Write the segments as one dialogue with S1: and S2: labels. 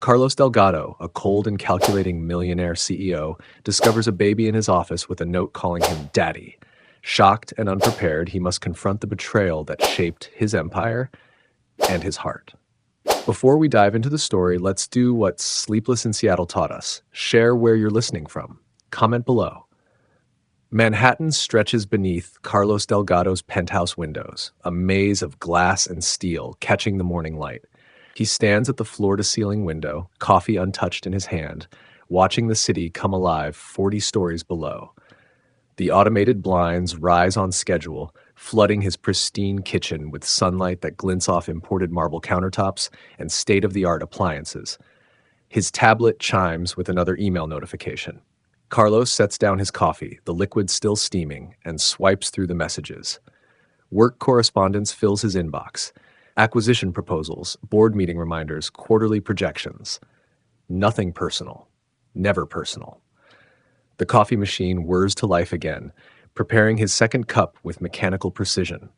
S1: Carlos Delgado, a cold and calculating millionaire CEO, discovers a baby in his office with a note calling him Daddy. Shocked and unprepared, he must confront the betrayal that shaped his empire and his heart. Before we dive into the story, let's do what Sleepless in Seattle taught us. Share where you're listening from. Comment below. Manhattan stretches beneath Carlos Delgado's penthouse windows, a maze of glass and steel catching the morning light. He stands at the floor-to-ceiling window, coffee untouched in his hand, watching the city come alive 40 stories below. The automated blinds rise on schedule, flooding his pristine kitchen with sunlight that glints off imported marble countertops and state-of-the-art appliances. His tablet chimes with another email notification. Carlos sets down his coffee, the liquid still steaming, and swipes through the messages. Work correspondence fills his inbox. Acquisition proposals, board meeting reminders, quarterly projections. Nothing personal. Never personal. The coffee machine whirs to life again, preparing his second cup with mechanical precision.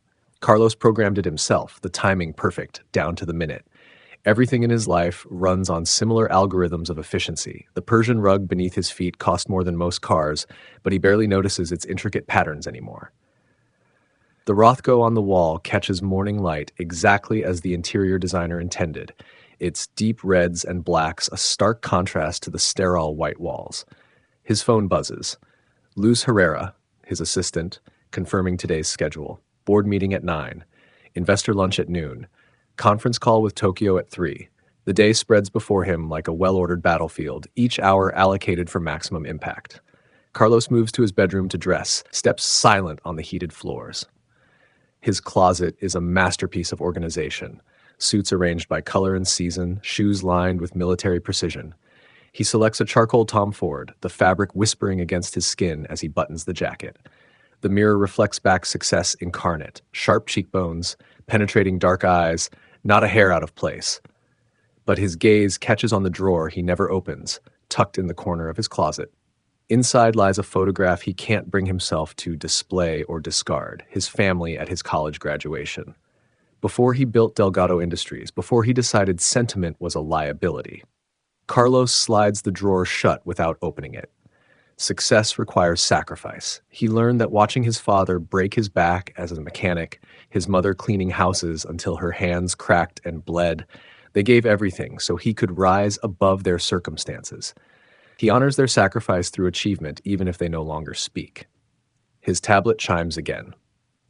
S1: Carlos programmed it himself, the timing perfect, down to the minute. Everything in his life runs on similar algorithms of efficiency. The Persian rug beneath his feet cost more than most cars, but he barely notices its intricate patterns anymore. The Rothko on the wall catches morning light exactly as the interior designer intended, its deep reds and blacks a stark contrast to the sterile white walls. His phone buzzes. Luz Herrera, his assistant, confirming today's schedule. Board meeting at 9. Investor lunch at noon. Conference call with Tokyo at 3. The day spreads before him like a well-ordered battlefield, each hour allocated for maximum impact. Carlos moves to his bedroom to dress, steps silent on the heated floors. His closet is a masterpiece of organization. Suits arranged by color and season, shoes lined with military precision. He selects a charcoal Tom Ford, the fabric whispering against his skin as he buttons the jacket. The mirror reflects back success incarnate, sharp cheekbones, penetrating dark eyes, not a hair out of place. But his gaze catches on the drawer he never opens, tucked in the corner of his closet. Inside lies a photograph he can't bring himself to display or discard, his family at his college graduation. Before he built Delgado Industries, before he decided sentiment was a liability, Carlos slides the drawer shut without opening it. Success requires sacrifice. He learned that watching his father break his back as a mechanic, his mother cleaning houses until her hands cracked and bled, they gave everything so he could rise above their circumstances. He honors their sacrifice through achievement, even if they no longer speak. His tablet chimes again.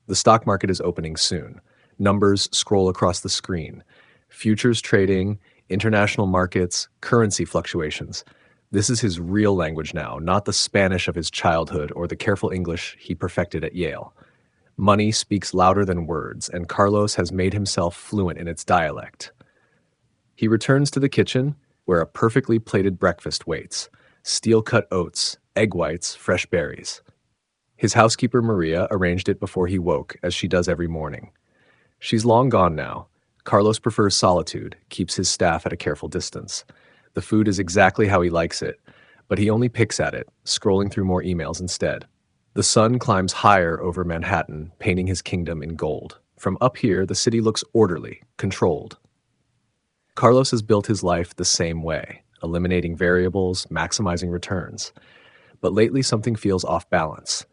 S1: The stock market is opening soon. Numbers scroll across the screen. Futures trading, international markets, currency fluctuations. This is his real language now, not the Spanish of his childhood or the careful English he perfected at Yale. Money speaks louder than words, and Carlos has made himself fluent in its dialect. He returns to the kitchen, where a perfectly plated breakfast waits. Steel-cut oats, egg whites, fresh berries. His housekeeper Maria arranged it before he woke, as she does every morning. She's long gone now. Carlos prefers solitude, keeps his staff at a careful distance. The food is exactly how he likes it, but he only picks at it, scrolling through more emails instead. The sun climbs higher over Manhattan, painting his kingdom in gold. From up here, the city looks orderly, controlled. Carlos has built his life the same way, eliminating variables, maximizing returns. But lately something feels off balance.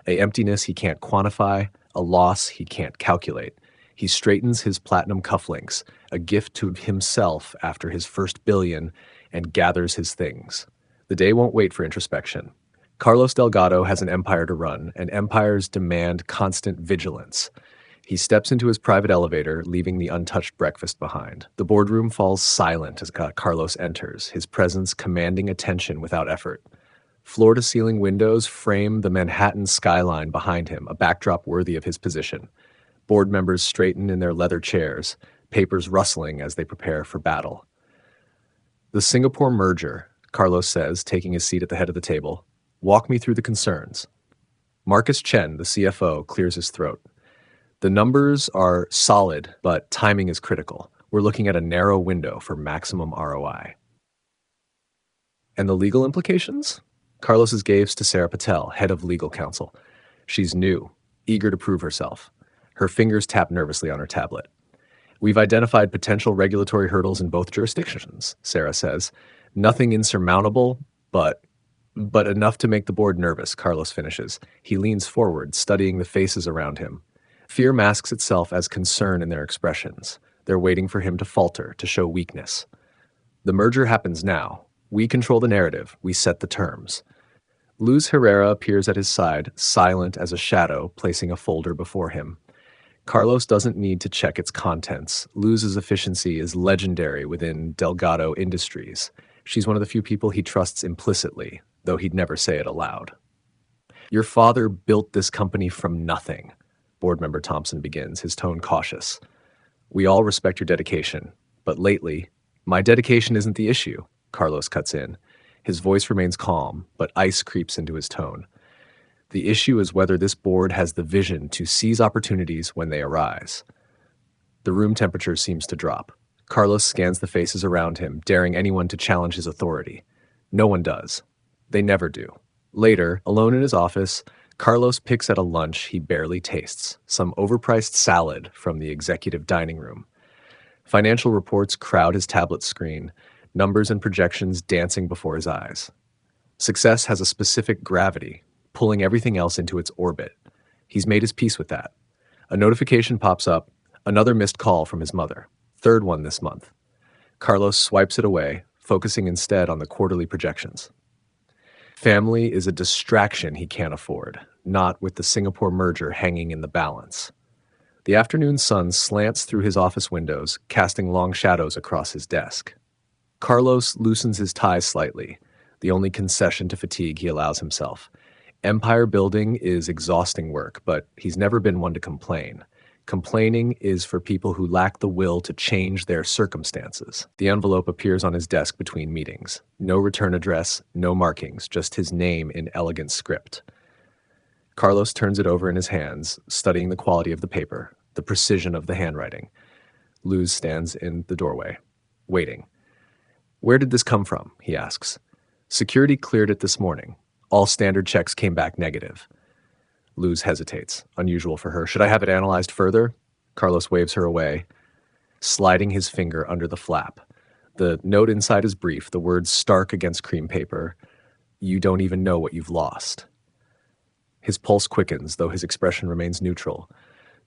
S1: An emptiness he can't quantify, a loss he can't calculate. He straightens his platinum cufflinks, a gift to himself after his first billion, and gathers his things. The day won't wait for introspection. Carlos Delgado has an empire to run, and empires demand constant vigilance. He steps into his private elevator, leaving the untouched breakfast behind. The boardroom falls silent as Carlos enters, his presence commanding attention without effort. Floor-to-ceiling windows frame the Manhattan skyline behind him, a backdrop worthy of his position. Board members straighten in their leather chairs, papers rustling as they prepare for battle. The Singapore merger, Carlos says, taking his seat at the head of the table. Walk me through the concerns. Marcus Chen, the CFO, clears his throat. The numbers are solid, but timing is critical. We're looking at a narrow window for maximum ROI. And the legal implications? Carlos's gaze to Sarah Patel, head of legal counsel. She's new, eager to prove herself. Her fingers tap nervously on her tablet. We've identified potential regulatory hurdles in both jurisdictions, Sarah says. Nothing insurmountable, but enough to make the board nervous, Carlos finishes. He leans forward, studying the faces around him. Fear masks itself as concern in their expressions. They're waiting for him to falter, to show weakness. The merger happens now. We control the narrative. We set the terms. Luz Herrera appears at his side, silent as a shadow, placing a folder before him. Carlos doesn't need to check its contents. Luz's efficiency is legendary within Delgado Industries. She's one of the few people he trusts implicitly, though he'd never say it aloud. Your father built this company from nothing, board member Thompson begins, his tone cautious. We all respect your dedication, but lately, my dedication isn't the issue, Carlos cuts in. His voice remains calm, but ice creeps into his tone. The issue is whether this board has the vision to seize opportunities when they arise. The room temperature seems to drop. Carlos scans the faces around him, daring anyone to challenge his authority. No one does. They never do. Later, alone in his office, Carlos picks at a lunch he barely tastes, some overpriced salad from the executive dining room. Financial reports crowd his tablet screen, numbers and projections dancing before his eyes. Success has a specific gravity, pulling everything else into its orbit. He's made his peace with that. A notification pops up, another missed call from his mother. Third one this month. Carlos swipes it away, focusing instead on the quarterly projections. Family is a distraction he can't afford, not with the Singapore merger hanging in the balance. The afternoon sun slants through his office windows, casting long shadows across his desk. Carlos loosens his tie slightly, the only concession to fatigue he allows himself. Empire building is exhausting work, but he's never been one to complain. Complaining is for people who lack the will to change their circumstances. The envelope appears on his desk between meetings. No return address, no markings, just his name in elegant script. Carlos turns it over in his hands, studying the quality of the paper, the precision of the handwriting. Luz stands in the doorway, waiting. Where did this come from? He asks. Security cleared it this morning. All standard checks came back negative. Luz hesitates, unusual for her. Should I have it analyzed further? Carlos waves her away, sliding his finger under the flap. The note inside is brief, the words stark against cream paper. You don't even know what you've lost. His pulse quickens, though his expression remains neutral.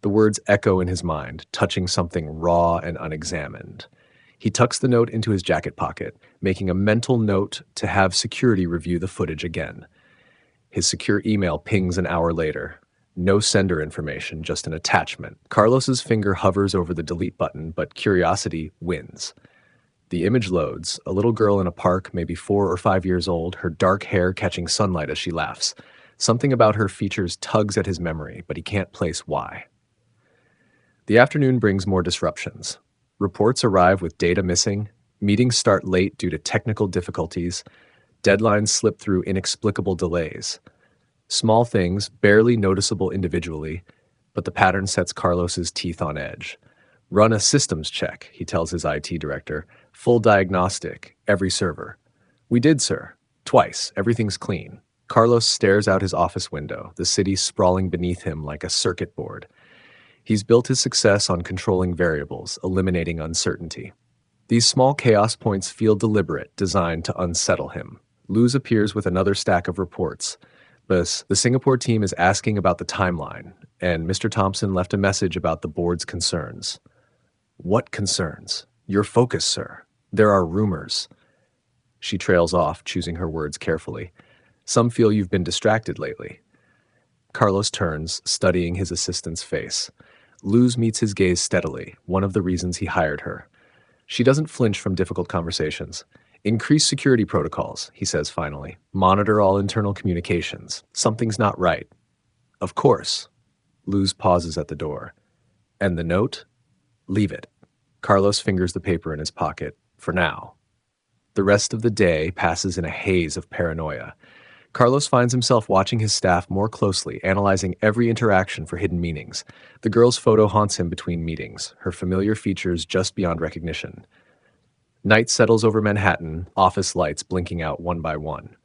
S1: The words echo in his mind, touching something raw and unexamined. He tucks the note into his jacket pocket, making a mental note to have security review the footage again. His secure email pings an hour later. No sender information, just an attachment. Carlos's finger hovers over the delete button, but curiosity wins. The image loads, a little girl in a park, maybe 4 or 5 years old, her dark hair catching sunlight as she laughs. Something about her features tugs at his memory, but he can't place why. The afternoon brings more disruptions. Reports arrive with data missing, meetings start late due to technical difficulties, deadlines slip through inexplicable delays. Small things, barely noticeable individually, but the pattern sets Carlos's teeth on edge. Run a systems check, he tells his IT director. Full diagnostic, every server. We did, sir. Twice. Everything's clean. Carlos stares out his office window, the city sprawling beneath him like a circuit board. He's built his success on controlling variables, eliminating uncertainty. These small chaos points feel deliberate, designed to unsettle him. Luz appears with another stack of reports. But the Singapore team is asking about the timeline, and Mr. Thompson left a message about the board's concerns. What concerns? Your focus, sir. There are rumors. She trails off, choosing her words carefully. Some feel you've been distracted lately. Carlos turns, studying his assistant's face. Luz meets his gaze steadily, one of the reasons he hired her. She doesn't flinch from difficult conversations. Increase security protocols, he says finally. Monitor all internal communications. Something's not right. Of course. Luz pauses at the door. And the note? Leave it. Carlos fingers the paper in his pocket, for now. The rest of the day passes in a haze of paranoia. Carlos finds himself watching his staff more closely, analyzing every interaction for hidden meanings. The girl's photo haunts him between meetings, her familiar features just beyond recognition. Night settles over Manhattan, office lights blinking out one by one.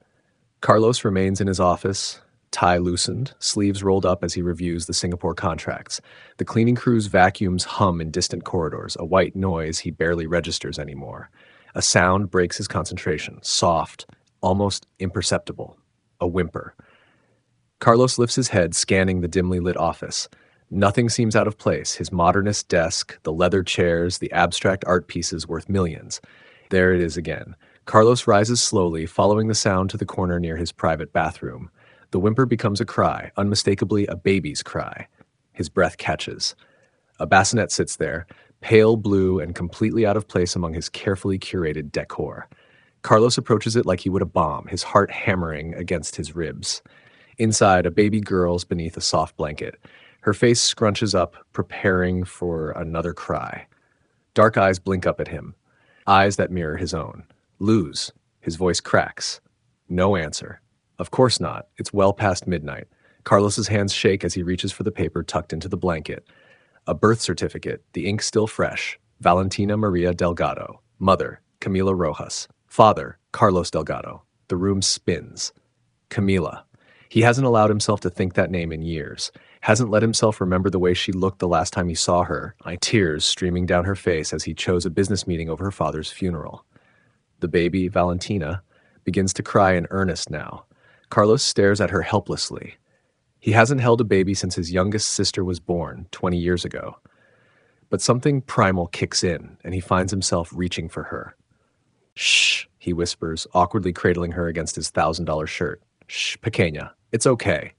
S1: Carlos remains in his office, tie loosened, sleeves rolled up as he reviews the Singapore contracts. The cleaning crew's vacuums hum in distant corridors, a white noise he barely registers anymore. A sound breaks his concentration, soft, almost imperceptible. A whimper. Carlos lifts his head, scanning the dimly lit office. Nothing seems out of place. His modernist desk, the leather chairs, the abstract art pieces worth millions. There it is again. Carlos rises slowly, following the sound to the corner near his private bathroom. The whimper becomes a cry, unmistakably a baby's cry. His breath catches. A bassinet sits there, pale blue and completely out of place among his carefully curated decor. Carlos approaches it like he would a bomb, his heart hammering against his ribs. Inside, a baby girl's beneath a soft blanket. Her face scrunches up, preparing for another cry. Dark eyes blink up at him, eyes that mirror his own. Luz. His voice cracks. No answer. Of course not. It's well past midnight. Carlos's hands shake as he reaches for the paper tucked into the blanket. A birth certificate, the ink still fresh. Valentina Maria Delgado. Mother, Camila Rojas. Father, Carlos Delgado. The room spins. Camila. He hasn't allowed himself to think that name in years. Hasn't let himself remember the way she looked the last time he saw her, tears streaming down her face as he chose a business meeting over her father's funeral. The baby, Valentina, begins to cry in earnest now. Carlos stares at her helplessly. He hasn't held a baby since his youngest sister was born 20 years ago. But something primal kicks in, and he finds himself reaching for her. Shh, he whispers, awkwardly cradling her against his $1,000 shirt. Shh, pequeña. It's okay.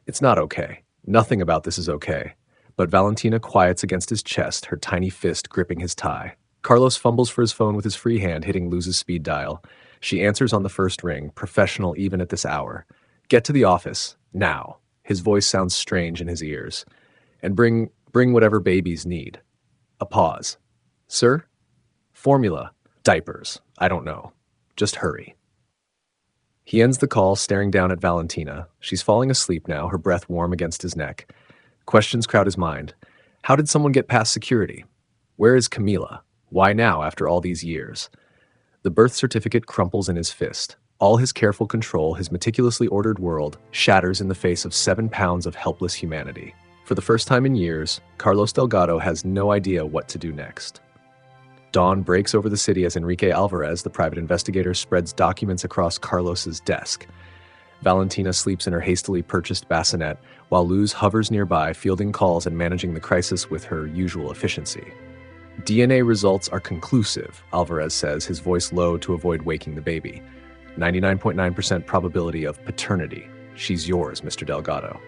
S1: It's not okay. Nothing about this is okay. But Valentina quiets against his chest, her tiny fist gripping his tie. Carlos fumbles for his phone with his free hand, hitting Luz's speed dial. She answers on the first ring, professional even at this hour. Get to the office, now. His voice sounds strange in his ears. And bring whatever babies need. A pause. Sir? Formula. Diapers. I don't know. Just hurry. He ends the call, staring down at Valentina. She's falling asleep now, her breath warm against his neck. Questions crowd his mind. How did someone get past security? Where is Camila? Why now, after all these years? The birth certificate crumples in his fist. All his careful control, his meticulously ordered world, shatters in the face of 7 pounds of helpless humanity. For the first time in years, Carlos Delgado has no idea what to do next. Dawn breaks over the city as Enrique Alvarez, the private investigator, spreads documents across Carlos's desk. Valentina sleeps in her hastily purchased bassinet, while Luz hovers nearby, fielding calls and managing the crisis with her usual efficiency. DNA results are conclusive, Alvarez says, his voice low to avoid waking the baby. 99.9% probability of paternity. She's yours, Mr. Delgado.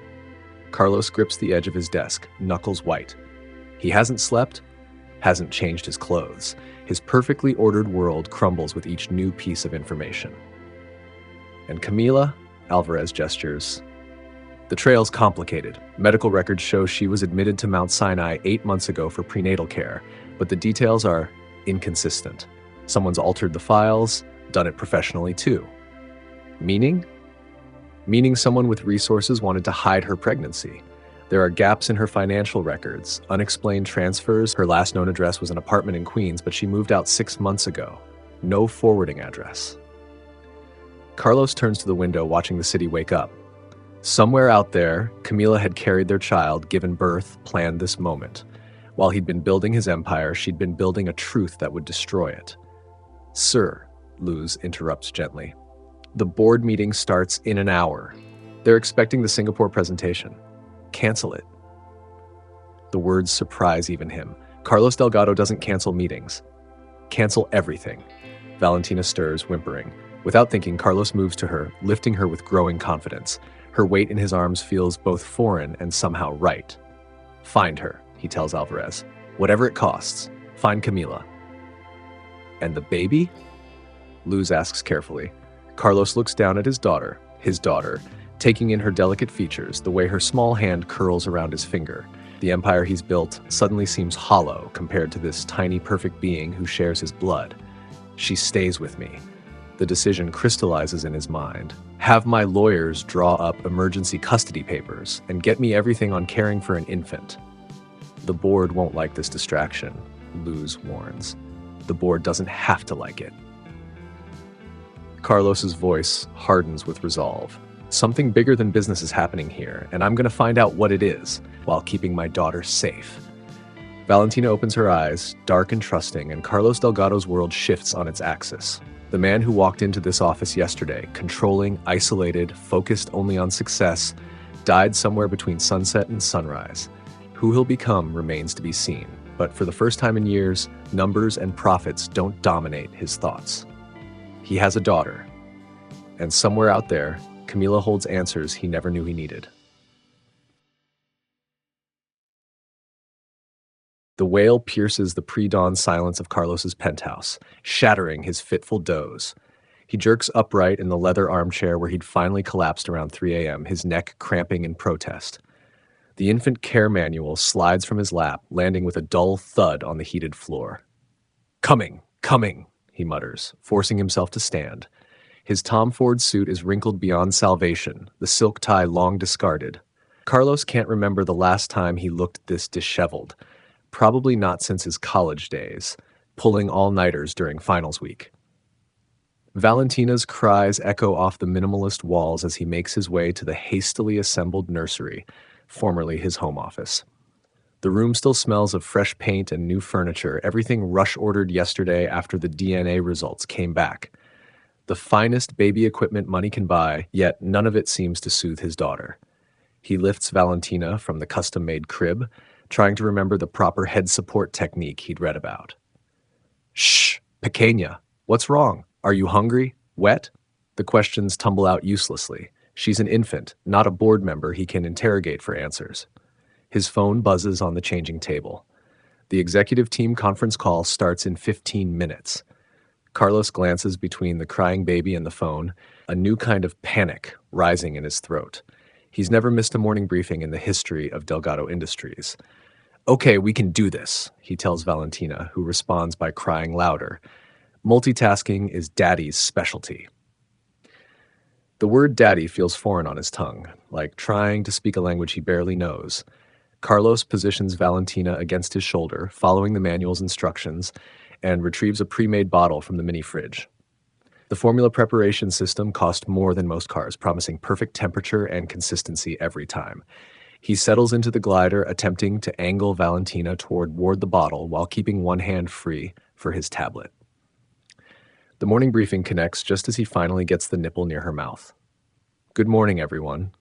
S1: Carlos grips the edge of his desk, knuckles white. He hasn't slept, hasn't changed his clothes. His perfectly ordered world crumbles with each new piece of information. And Camila, Alvarez gestures. The trail's complicated. Medical records show she was admitted to Mount Sinai 8 months ago for prenatal care, but the details are inconsistent. Someone's altered the files, done it professionally too. Meaning? Meaning someone with resources wanted to hide her pregnancy. There are gaps in her financial records, unexplained transfers. Her last known address was an apartment in Queens, but she moved out 6 months ago. No forwarding address. Carlos turns to the window, watching the city wake up. Somewhere out there, Camila had carried their child, given birth, planned this moment. While he'd been building his empire, she'd been building a truth that would destroy it. Sir, Luz interrupts gently. The board meeting starts in an hour. They're expecting the Singapore presentation. Cancel it. The words surprise even him. Carlos Delgado doesn't cancel meetings. Cancel everything. Valentina stirs, whimpering. Without thinking, Carlos moves to her, lifting her with growing confidence. Her weight in his arms feels both foreign and somehow right. Find her, he tells Alvarez. Whatever it costs, find Camila. And the baby? Luz asks carefully. Carlos looks down at his daughter, taking in her delicate features, the way her small hand curls around his finger. The empire he's built suddenly seems hollow compared to this tiny, perfect being who shares his blood. She stays with me. The decision crystallizes in his mind. Have my lawyers draw up emergency custody papers and get me everything on caring for an infant. The board won't like this distraction, Luz warns. The board doesn't have to like it. Carlos's voice hardens with resolve. Something bigger than business is happening here, and I'm going to find out what it is while keeping my daughter safe. Valentina opens her eyes, dark and trusting, and Carlos Delgado's world shifts on its axis. The man who walked into this office yesterday, controlling, isolated, focused only on success, died somewhere between sunset and sunrise. Who he'll become remains to be seen, but for the first time in years, numbers and profits don't dominate his thoughts. He has a daughter, and somewhere out there, Camila holds answers he never knew he needed. The wail pierces the pre-dawn silence of Carlos's penthouse, shattering his fitful doze. He jerks upright in the leather armchair where he'd finally collapsed around 3 a.m., his neck cramping in protest. The infant care manual slides from his lap, landing with a dull thud on the heated floor. Coming, he mutters, forcing himself to stand. His Tom Ford suit is wrinkled beyond salvation, the silk tie long discarded. Carlos can't remember the last time he looked this disheveled. Probably not since his college days, pulling all-nighters during finals week. Valentina's cries echo off the minimalist walls as he makes his way to the hastily assembled nursery, formerly his home office. The room still smells of fresh paint and new furniture, everything rush-ordered yesterday after the DNA results came back. The finest baby equipment money can buy, yet none of it seems to soothe his daughter. He lifts Valentina from the custom-made crib, trying to remember the proper head support technique he'd read about. Shh, pequeña, what's wrong? Are you hungry? Wet? The questions tumble out uselessly. She's an infant, not a board member he can interrogate for answers. His phone buzzes on the changing table. The executive team conference call starts in 15 minutes. Carlos glances between the crying baby and the phone, a new kind of panic rising in his throat. He's never missed a morning briefing in the history of Delgado Industries. Okay, we can do this, he tells Valentina, who responds by crying louder. Multitasking is Daddy's specialty. The word daddy feels foreign on his tongue, like trying to speak a language he barely knows. Carlos positions Valentina against his shoulder, following the manual's instructions, and retrieves a pre-made bottle from the mini fridge. The formula preparation system cost more than most cars, promising perfect temperature and consistency every time. He settles into the glider, attempting to angle Valentina toward the bottle while keeping one hand free for his tablet. The morning briefing connects just as he finally gets the nipple near her mouth. Good morning, everyone,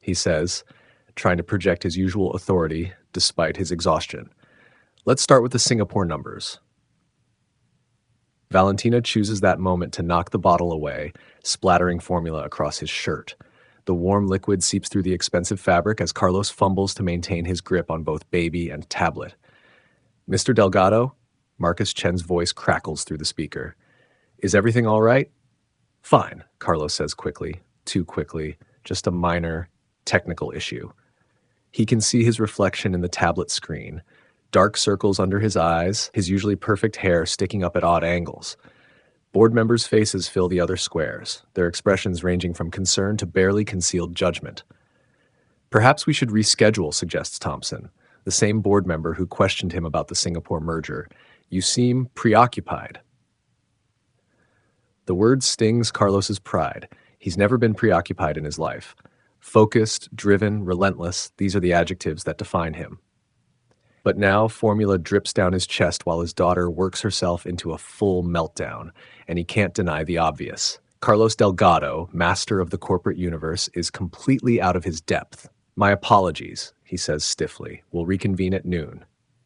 S1: he says, trying to project his usual authority despite his exhaustion. Let's start with the Singapore numbers. Valentina chooses that moment to knock the bottle away, splattering formula across his shirt. The warm liquid seeps through the expensive fabric as Carlos fumbles to maintain his grip on both baby and tablet. Mr. Delgado? Marcus Chen's voice crackles through the speaker. Is everything all right? Fine, Carlos says quickly, too quickly, just a minor technical issue. He can see his reflection in the tablet screen, dark circles under his eyes, his usually perfect hair sticking up at odd angles. Board members' faces fill the other squares, their expressions ranging from concern to barely concealed judgment. Perhaps we should reschedule, suggests Thompson, the same board member who questioned him about the Singapore merger. You seem preoccupied. The word stings Carlos's pride. He's never been preoccupied in his life. Focused, driven, relentless, these are the adjectives that define him. But now formula drips down his chest while his daughter works herself into a full meltdown, and he can't deny the obvious. Carlos Delgado, master of the corporate universe, is completely out of his depth. My apologies, he says stiffly. We'll reconvene at noon.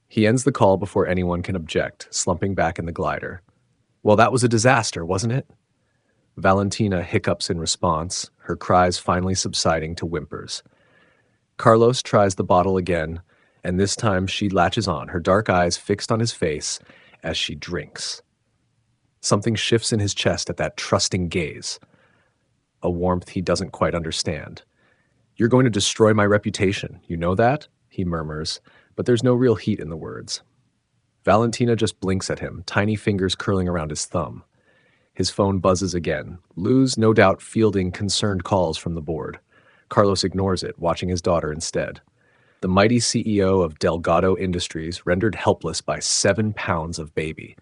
S1: He ends the call before anyone can object, slumping back in the glider. Well, that was a disaster, wasn't it? Valentina hiccups in response, her cries finally subsiding to whimpers. Carlos tries the bottle again, and this time she latches on, her dark eyes fixed on his face as she drinks. Something shifts in his chest at that trusting gaze, a warmth he doesn't quite understand. You're going to destroy my reputation, you know that? He murmurs, but there's no real heat in the words. Valentina just blinks at him, tiny fingers curling around his thumb. His phone buzzes again, Luz no doubt fielding concerned calls from the board. Carlos ignores it, watching his daughter instead. The mighty CEO of Delgado Industries rendered helpless by 7 pounds of baby.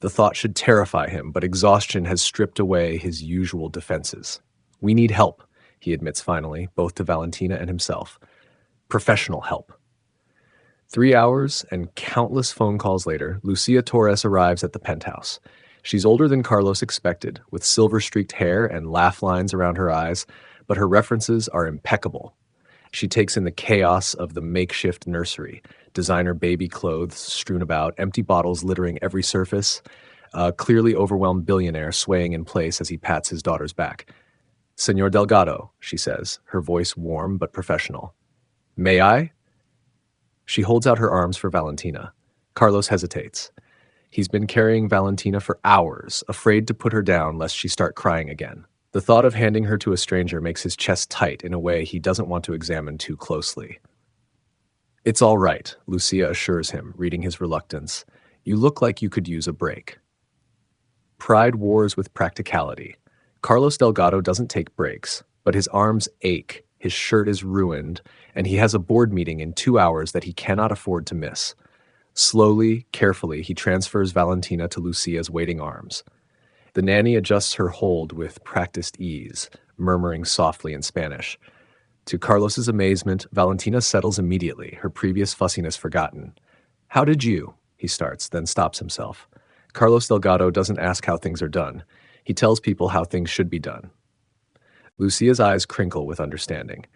S1: The thought should terrify him, but exhaustion has stripped away his usual defenses. We need help, he admits finally, both to Valentina and himself. Professional help. 3 hours and countless phone calls later, Lucia Torres arrives at the penthouse. She's older than Carlos expected, with silver-streaked hair and laugh lines around her eyes, but her references are impeccable. She takes in the chaos of the makeshift nursery, designer baby clothes strewn about, empty bottles littering every surface, a clearly overwhelmed billionaire swaying in place as he pats his daughter's back. "Senor Delgado," she says, her voice warm but professional. "May I?" She holds out her arms for Valentina. Carlos hesitates. He's been carrying Valentina for hours, afraid to put her down lest she start crying again. The thought of handing her to a stranger makes his chest tight in a way he doesn't want to examine too closely. "It's all right," Lucia assures him, reading his reluctance. "You look like you could use a break." Pride wars with practicality. Carlos Delgado doesn't take breaks, but his arms ache, his shirt is ruined, and he has a board meeting in 2 hours that he cannot afford to miss. Slowly, carefully, he transfers Valentina to Lucia's waiting arms. The nanny adjusts her hold with practiced ease, murmuring softly in Spanish. To Carlos's amazement, Valentina settles immediately, her previous fussiness forgotten. "How did you?" he starts, then stops himself. Carlos Delgado doesn't ask how things are done. He tells people how things should be done. Lucia's eyes crinkle with understanding.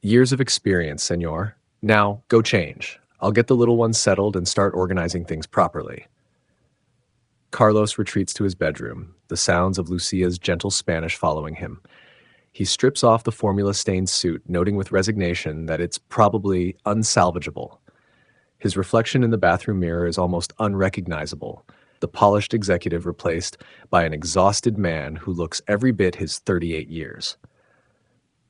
S1: "Years of experience, senor. Now, go change. I'll get the little ones settled and start organizing things properly." Carlos retreats to his bedroom, the sounds of Lucia's gentle Spanish following him. He strips off the formula-stained suit, noting with resignation that it's probably unsalvageable. His reflection in the bathroom mirror is almost unrecognizable, the polished executive replaced by an exhausted man who looks every bit his 38 years.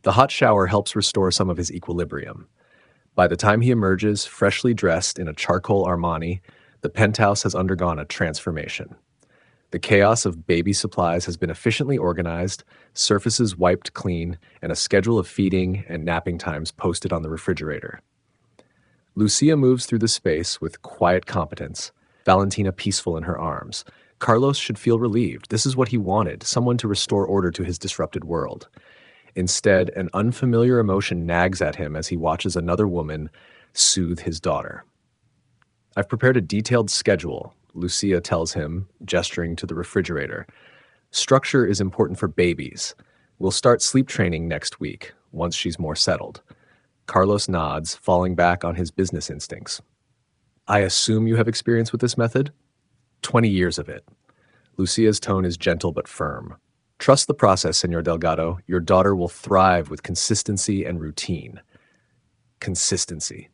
S1: The hot shower helps restore some of his equilibrium. By the time he emerges, freshly dressed in a charcoal Armani, the penthouse has undergone a transformation. The chaos of baby supplies has been efficiently organized, surfaces wiped clean, and a schedule of feeding and napping times posted on the refrigerator. Lucia moves through the space with quiet competence, Valentina peaceful in her arms. Carlos should feel relieved. This is what he wanted, someone to restore order to his disrupted world. Instead, an unfamiliar emotion nags at him as he watches another woman soothe his daughter. "I've prepared a detailed schedule," Lucia tells him, gesturing to the refrigerator. "Structure is important for babies. We'll start sleep training next week, once she's more settled." Carlos nods, falling back on his business instincts. "I assume you have experience with this method?" 20 years of it. Lucia's tone is gentle but firm. "Trust the process, Senor Delgado. Your daughter will thrive with consistency and routine." Consistency.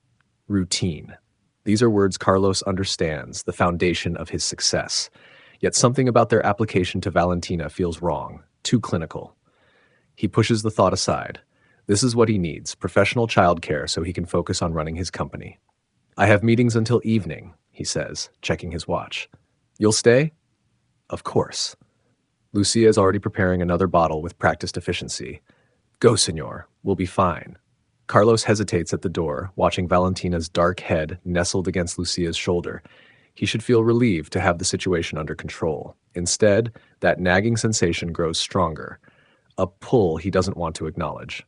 S1: Routine. These are words Carlos understands, the foundation of his success. Yet something about their application to Valentina feels wrong, too clinical. He pushes the thought aside. This is what he needs, professional childcare so he can focus on running his company. "I have meetings until evening," he says, checking his watch. "You'll stay?" "Of course." Lucia is already preparing another bottle with practiced efficiency. "Go, senor. We'll be fine." Carlos hesitates at the door, watching Valentina's dark head nestled against Lucia's shoulder. He should feel relieved to have the situation under control. Instead, that nagging sensation grows stronger, a pull he doesn't want to acknowledge.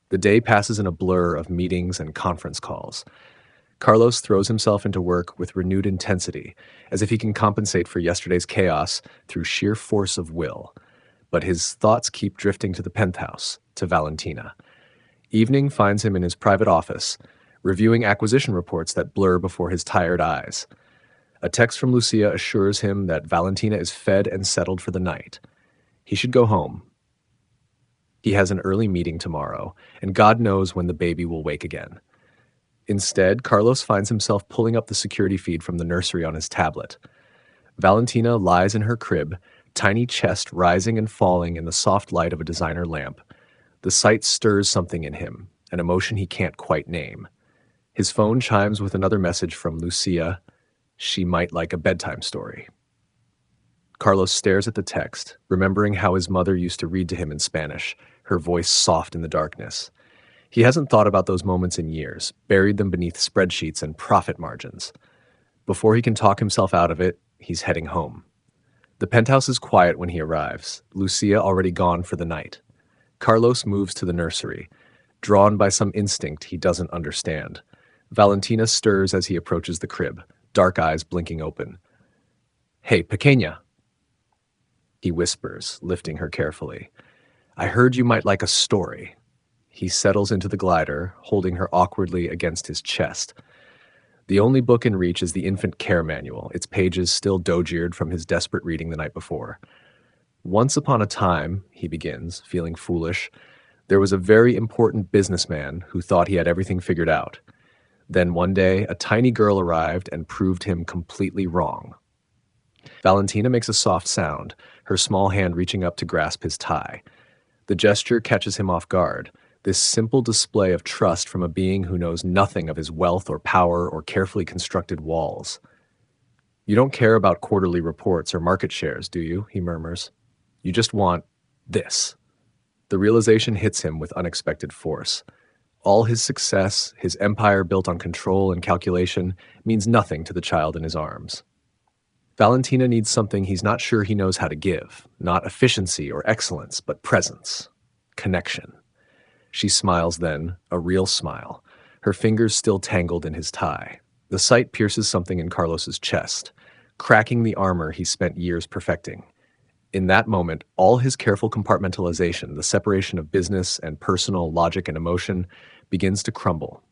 S1: The day passes in a blur of meetings and conference calls. Carlos throws himself into work with renewed intensity, as if he can compensate for yesterday's chaos through sheer force of will. But his thoughts keep drifting to the penthouse, to Valentina. Evening finds him in his private office, reviewing acquisition reports that blur before his tired eyes. A text from Lucia assures him that Valentina is fed and settled for the night. He should go home. He has an early meeting tomorrow, and God knows when the baby will wake again. Instead, Carlos finds himself pulling up the security feed from the nursery on his tablet. Valentina lies in her crib, tiny chest rising and falling in the soft light of a designer lamp. The sight stirs something in him, an emotion he can't quite name. His phone chimes with another message from Lucia. She might like a bedtime story. Carlos stares at the text, remembering how his mother used to read to him in Spanish, her voice soft in the darkness. He hasn't thought about those moments in years, buried them beneath spreadsheets and profit margins. Before he can talk himself out of it, he's heading home. The penthouse is quiet when he arrives, Lucia already gone for the night. Carlos moves to the nursery, drawn by some instinct he doesn't understand. Valentina stirs as he approaches the crib, dark eyes blinking open. "Hey, pequeña," he whispers, lifting her carefully. "I heard you might like a story." He settles into the glider, holding her awkwardly against his chest. The only book in reach is the infant care manual, its pages still dog-eared from his desperate reading the night before. "Once upon a time," he begins, feeling foolish, "there was a very important businessman who thought he had everything figured out. Then one day, a tiny girl arrived and proved him completely wrong." Valentina makes a soft sound, her small hand reaching up to grasp his tie. The gesture catches him off guard, this simple display of trust from a being who knows nothing of his wealth or power or carefully constructed walls. "You don't care about quarterly reports or market shares, do you?" he murmurs. "You just want this." The realization hits him with unexpected force. All his success, his empire built on control and calculation, means nothing to the child in his arms. Valentina needs something he's not sure he knows how to give, not efficiency or excellence, but presence, connection. She smiles then, a real smile, her fingers still tangled in his tie. The sight pierces something in Carlos's chest, cracking the armor he spent years perfecting. In that moment, all his careful compartmentalization, the separation of business and personal logic and emotion, begins to crumble.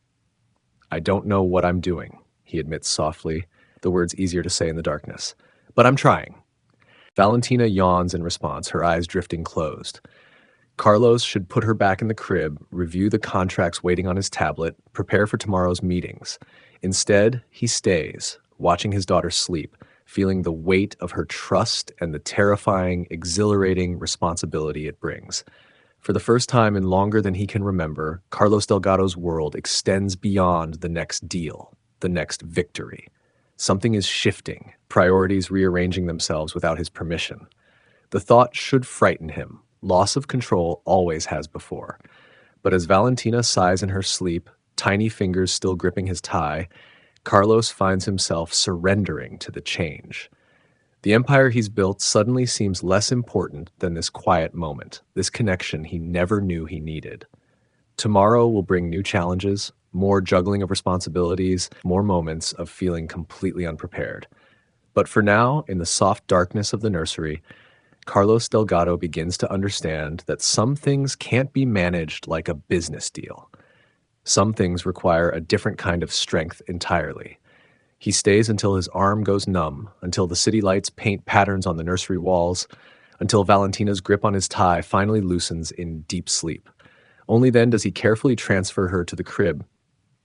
S1: "I don't know what I'm doing," he admits softly, the words easier to say in the darkness. "But I'm trying." Valentina yawns in response, her eyes drifting closed. Carlos should put her back in the crib, review the contracts waiting on his tablet, prepare for tomorrow's meetings. Instead, he stays, watching his daughter sleep, feeling the weight of her trust and the terrifying, exhilarating responsibility it brings. For the first time in longer than he can remember, Carlos Delgado's world extends beyond the next deal, the next victory. Something is shifting, priorities rearranging themselves without his permission. The thought should frighten him. Loss of control always has before. But as Valentina sighs in her sleep, tiny fingers still gripping his tie, Carlos finds himself surrendering to the change. The empire he's built suddenly seems less important than this quiet moment, this connection he never knew he needed. Tomorrow will bring new challenges, more juggling of responsibilities, more moments of feeling completely unprepared. But for now, in the soft darkness of the nursery, Carlos Delgado begins to understand that some things can't be managed like a business deal. Some things require a different kind of strength entirely. He stays until his arm goes numb, until the city lights paint patterns on the nursery walls, until Valentina's grip on his tie finally loosens in deep sleep. Only then does he carefully transfer her to the crib,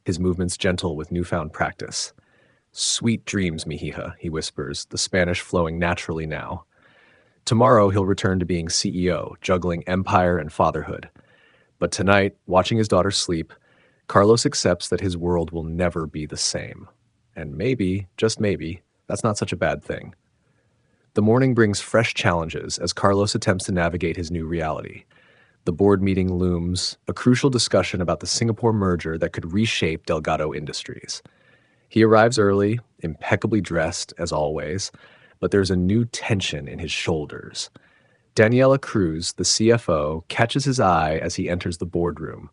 S1: his movements gentle with newfound practice. "Sweet dreams, mija," he whispers, the Spanish flowing naturally now. Tomorrow he'll return to being CEO, juggling empire and fatherhood. But tonight, watching his daughter sleep, Carlos accepts that his world will never be the same. And maybe, just maybe, that's not such a bad thing. The morning brings fresh challenges as Carlos attempts to navigate his new reality. The board meeting looms, a crucial discussion about the Singapore merger that could reshape Delgado Industries. He arrives early, impeccably dressed, as always, but there's a new tension in his shoulders. Daniela Cruz, the CFO, catches his eye as he enters the boardroom.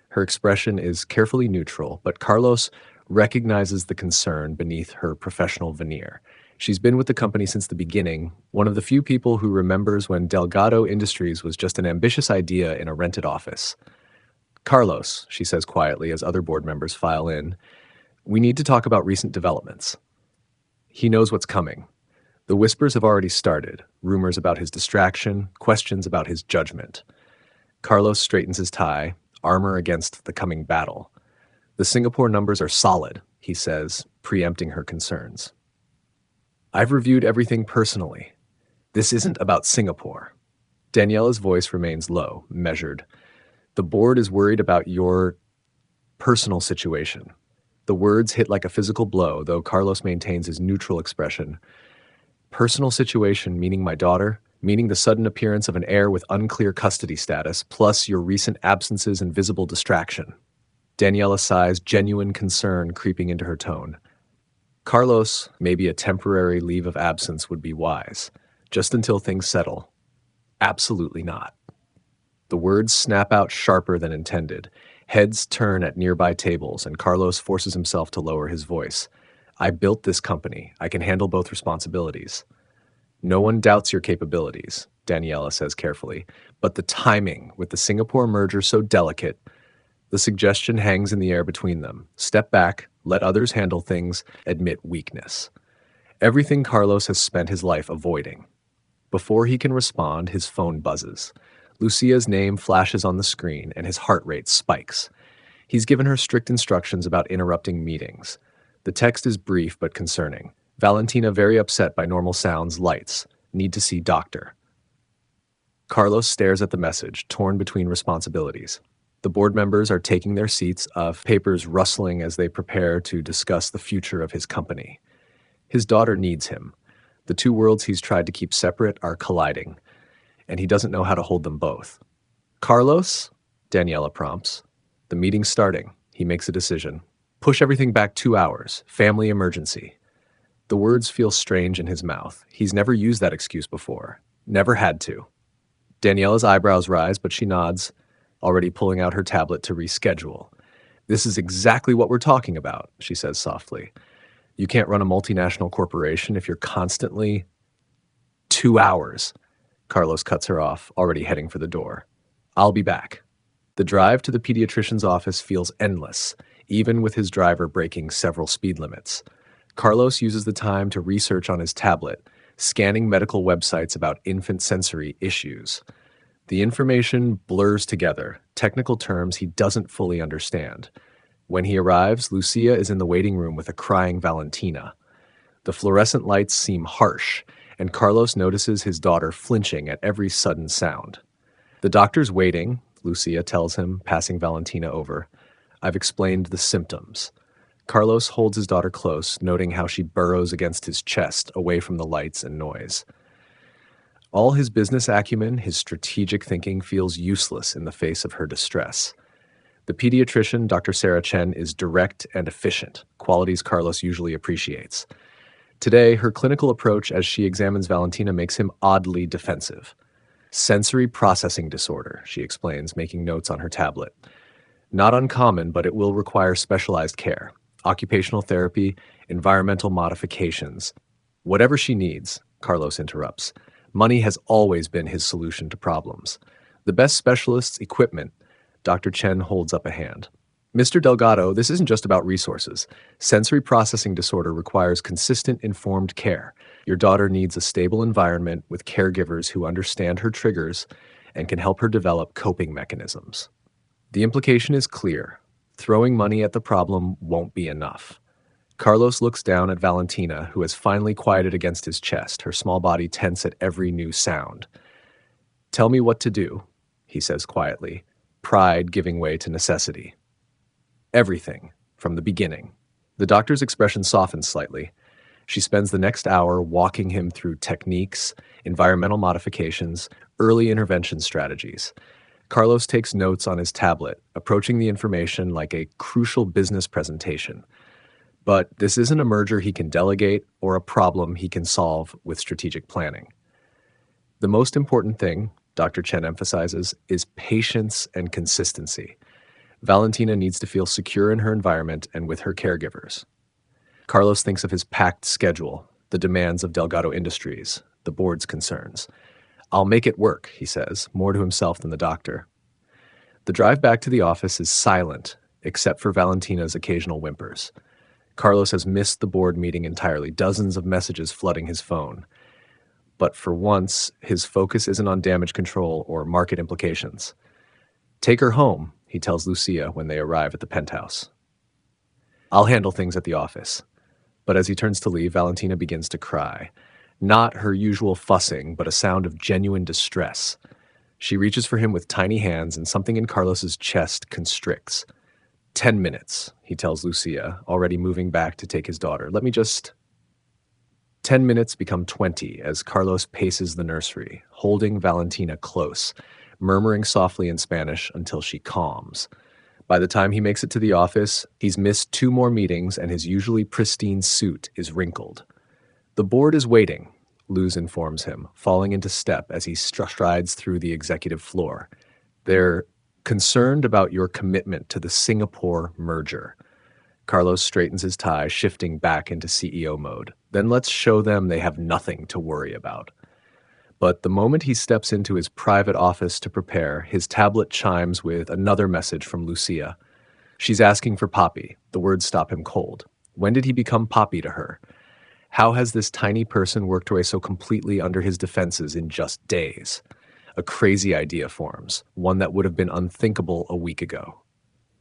S1: Her expression is carefully neutral, but Carlos recognizes the concern beneath her professional veneer. She's been with the company since the beginning, one of the few people who remembers when Delgado Industries was just an ambitious idea in a rented office. "Carlos," she says quietly as other board members file in, "we need to talk about recent developments." He knows what's coming. The whispers have already started, rumors about his distraction, questions about his judgment. Carlos straightens his tie, armor against the coming battle. "The Singapore numbers are solid," he says, preempting her concerns. "I've reviewed everything personally. This isn't about Singapore." Daniela's voice remains low, measured. "The board is worried about your personal situation." The words hit like a physical blow, though Carlos maintains his neutral expression. "Personal situation meaning my daughter, meaning the sudden appearance of an heir with unclear custody status, plus your recent absences and visible distraction." Daniela sighs, genuine concern creeping into her tone. "Carlos, maybe a temporary leave of absence would be wise. Just until things settle." "Absolutely not." The words snap out sharper than intended. Heads turn at nearby tables, and Carlos forces himself to lower his voice. I built this company. I can handle both responsibilities. No one doubts your capabilities, Daniela says carefully, but the timing, with the Singapore merger so delicate, the suggestion hangs in the air between them. Step back, let others handle things, admit weakness. Everything Carlos has spent his life avoiding. Before he can respond, his phone buzzes. Lucia's name flashes on the screen, and his heart rate spikes. He's given her strict instructions about interrupting meetings. The text is brief but concerning. Valentina very upset by normal sounds, lights. Need to see doctor. Carlos stares at the message, torn between responsibilities. The board members are taking their seats, of papers rustling as they prepare to discuss the future of his company. His daughter needs him. The two worlds he's tried to keep separate are colliding, and he doesn't know how to hold them both. Carlos? Daniela prompts. The meeting's starting. He makes a decision. Push everything back 2 hours. Family emergency. The words feel strange in his mouth. He's never used that excuse before. Never had to. Daniela's eyebrows rise, but she nods, already pulling out her tablet to reschedule. This is exactly what we're talking about, she says softly. You can't run a multinational corporation if you're constantly... 2 hours. Carlos cuts her off, already heading for the door. I'll be back. The drive to the pediatrician's office feels endless, even with his driver breaking several speed limits. Carlos uses the time to research on his tablet, scanning medical websites about infant sensory issues. The information blurs together, technical terms he doesn't fully understand. When he arrives, Lucia is in the waiting room with a crying Valentina. The fluorescent lights seem harsh, and Carlos notices his daughter flinching at every sudden sound. The doctor's waiting, Lucia tells him, passing Valentina over. I've explained the symptoms. Carlos holds his daughter close, noting how she burrows against his chest, away from the lights and noise. All his business acumen, his strategic thinking, feels useless in the face of her distress. The pediatrician, Dr. Sarah Chen, is direct and efficient, qualities Carlos usually appreciates. Today, her clinical approach as she examines Valentina makes him oddly defensive. Sensory processing disorder, she explains, making notes on her tablet. Not uncommon, but it will require specialized care. Occupational therapy, environmental modifications. Whatever she needs, Carlos interrupts. Money has always been his solution to problems. The best specialists, equipment. Dr. Chen holds up a hand. Mr. Delgado, this isn't just about resources. Sensory processing disorder requires consistent, informed care. Your daughter needs a stable environment with caregivers who understand her triggers and can help her develop coping mechanisms. The implication is clear. Throwing money at the problem won't be enough. Carlos looks down at Valentina, who has finally quieted against his chest, her small body tense at every new sound. Tell me what to do, he says quietly, pride giving way to necessity. Everything, from the beginning. The doctor's expression softens slightly. She spends the next hour walking him through techniques, environmental modifications, early intervention strategies. Carlos takes notes on his tablet, approaching the information like a crucial business presentation. But this isn't a merger he can delegate or a problem he can solve with strategic planning. The most important thing, Dr. Chen emphasizes, is patience and consistency. Valentina needs to feel secure in her environment and with her caregivers. Carlos thinks of his packed schedule, the demands of Delgado Industries, the board's concerns. I'll make it work, he says, more to himself than the doctor. The drive back to the office is silent, except for Valentina's occasional whimpers. Carlos has missed the board meeting entirely, dozens of messages flooding his phone. But for once, his focus isn't on damage control or market implications. Take her home, he tells Lucia when they arrive at the penthouse. I'll handle things at the office. But as he turns to leave, Valentina begins to cry. Not her usual fussing, but a sound of genuine distress. She reaches for him with tiny hands, and something in Carlos's chest constricts. 10 minutes, he tells Lucia, already moving back to take his daughter. 10 minutes become 20 as Carlos paces the nursery, holding Valentina close, murmuring softly in Spanish until she calms. By the time he makes it to the office, he's missed 2 more meetings and his usually pristine suit is wrinkled. The board is waiting, Luz informs him, falling into step as he strides through the executive floor. They're concerned about your commitment to the Singapore merger. Carlos straightens his tie, shifting back into CEO mode. Then let's show them they have nothing to worry about. But the moment he steps into his private office to prepare, his tablet chimes with another message from Lucia. She's asking for Poppy. The words stop him cold. When did he become Poppy to her? How has this tiny person worked her way so completely under his defenses in just days? A crazy idea forms, one that would have been unthinkable a week ago.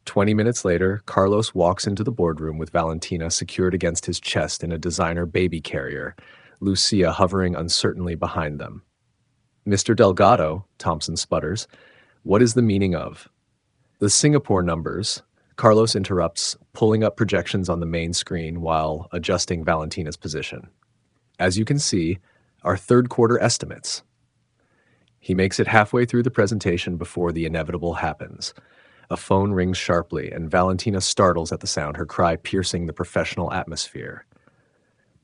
S1: 20 minutes later, Carlos walks into the boardroom with Valentina secured against his chest in a designer baby carrier, Lucia hovering uncertainly behind them. "Mr. Delgado," Thompson sputters, "what is the meaning of?" "The Singapore numbers," Carlos interrupts, pulling up projections on the main screen while adjusting Valentina's position. "As you can see, our third quarter estimates." He makes it halfway through the presentation before the inevitable happens. A phone rings sharply, and Valentina startles at the sound, her cry piercing the professional atmosphere.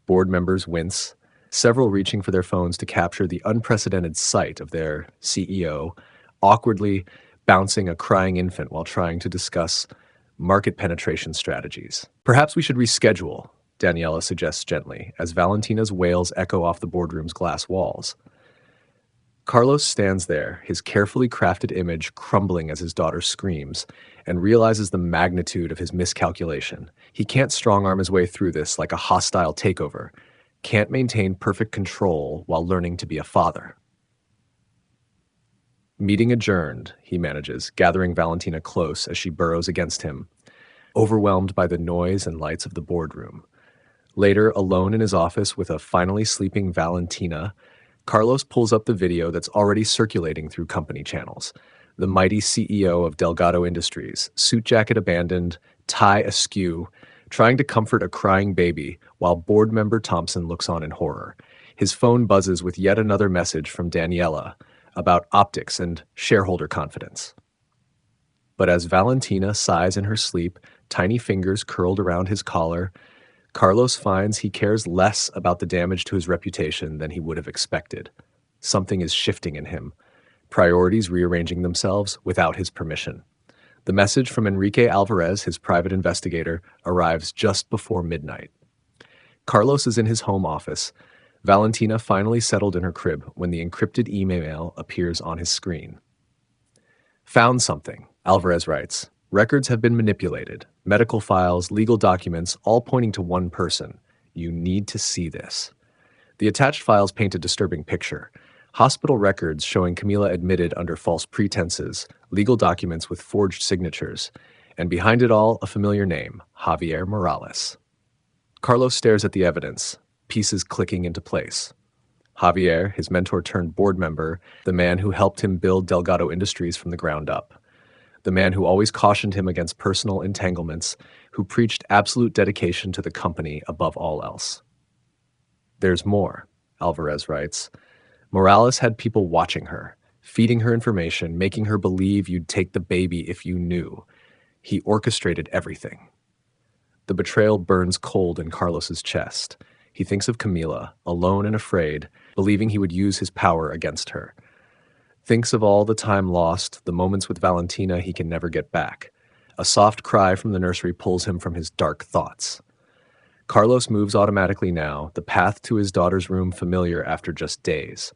S1: Board members wince, several reaching for their phones to capture the unprecedented sight of their CEO awkwardly bouncing a crying infant while trying to discuss market penetration strategies. "Perhaps we should reschedule," Daniela suggests gently, as Valentina's wails echo off the boardroom's glass walls. Carlos stands there, his carefully crafted image crumbling as his daughter screams, and realizes the magnitude of his miscalculation. He can't strong-arm his way through this like a hostile takeover, can't maintain perfect control while learning to be a father. "Meeting adjourned," he manages, gathering Valentina close as she burrows against him, overwhelmed by the noise and lights of the boardroom. Later, alone in his office with a finally sleeping Valentina, Carlos pulls up the video that's already circulating through company channels. The mighty CEO of Delgado Industries, suit jacket abandoned, tie askew, trying to comfort a crying baby while board member Thompson looks on in horror. His phone buzzes with yet another message from Daniela about optics and shareholder confidence. But as Valentina sighs in her sleep, tiny fingers curled around his collar, Carlos finds he cares less about the damage to his reputation than he would have expected. Something is shifting in him, priorities rearranging themselves without his permission. The message from Enrique Alvarez, his private investigator, arrives just before midnight. Carlos is in his home office. Valentina finally settled in her crib when the encrypted email appears on his screen. "Found something," Alvarez writes. "Records have been manipulated. Medical files, legal documents, all pointing to one person. You need to see this." The attached files paint a disturbing picture. Hospital records showing Camila admitted under false pretenses, legal documents with forged signatures, and behind it all, a familiar name, Javier Morales. Carlos stares at the evidence, pieces clicking into place. Javier, his mentor turned board member, the man who helped him build Delgado Industries from the ground up. The man who always cautioned him against personal entanglements, who preached absolute dedication to the company above all else. "There's more," Alvarez writes. "Morales had people watching her, feeding her information, making her believe you'd take the baby if you knew. He orchestrated everything." The betrayal burns cold in Carlos's chest. He thinks of Camila, alone and afraid, believing he would use his power against her. Thinks of all the time lost, the moments with Valentina he can never get back. A soft cry from the nursery pulls him from his dark thoughts. Carlos moves automatically now, the path to his daughter's room familiar after just days.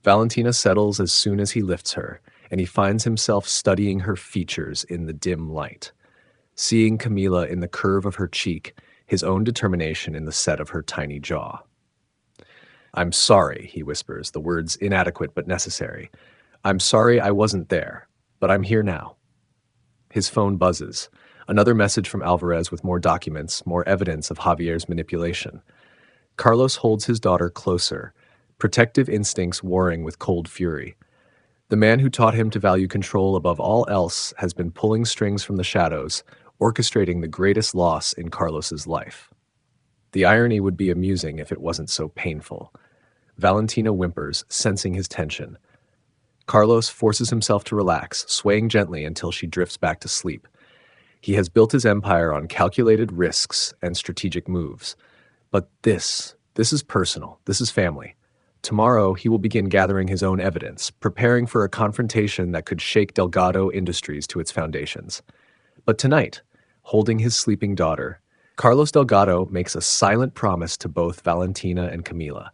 S1: Valentina settles as soon as he lifts her, and he finds himself studying her features in the dim light. Seeing Camila in the curve of her cheek, his own determination in the set of her tiny jaw. "I'm sorry," he whispers, the words inadequate but necessary. "I'm sorry I wasn't there, but I'm here now." His phone buzzes. Another message from Alvarez with more documents, more evidence of Javier's manipulation. Carlos holds his daughter closer, protective instincts warring with cold fury. The man who taught him to value control above all else has been pulling strings from the shadows, orchestrating the greatest loss in Carlos's life. The irony would be amusing if it wasn't so painful. Valentina whimpers, sensing his tension. Carlos forces himself to relax, swaying gently until she drifts back to sleep. He has built his empire on calculated risks and strategic moves. But this is personal. This is family. Tomorrow, he will begin gathering his own evidence, preparing for a confrontation that could shake Delgado Industries to its foundations. But tonight, holding his sleeping daughter, Carlos Delgado makes a silent promise to both Valentina and Camila.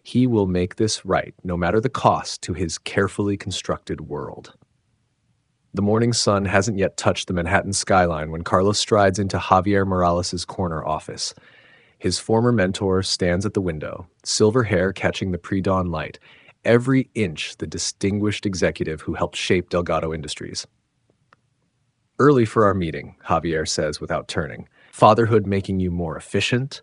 S1: He will make this right, no matter the cost to his carefully constructed world. The morning sun hasn't yet touched the Manhattan skyline when Carlos strides into Javier Morales' corner office. His former mentor stands at the window, silver hair catching the pre-dawn light, every inch the distinguished executive who helped shape Delgado Industries. Early for our meeting, Javier says without turning. Fatherhood making you more efficient?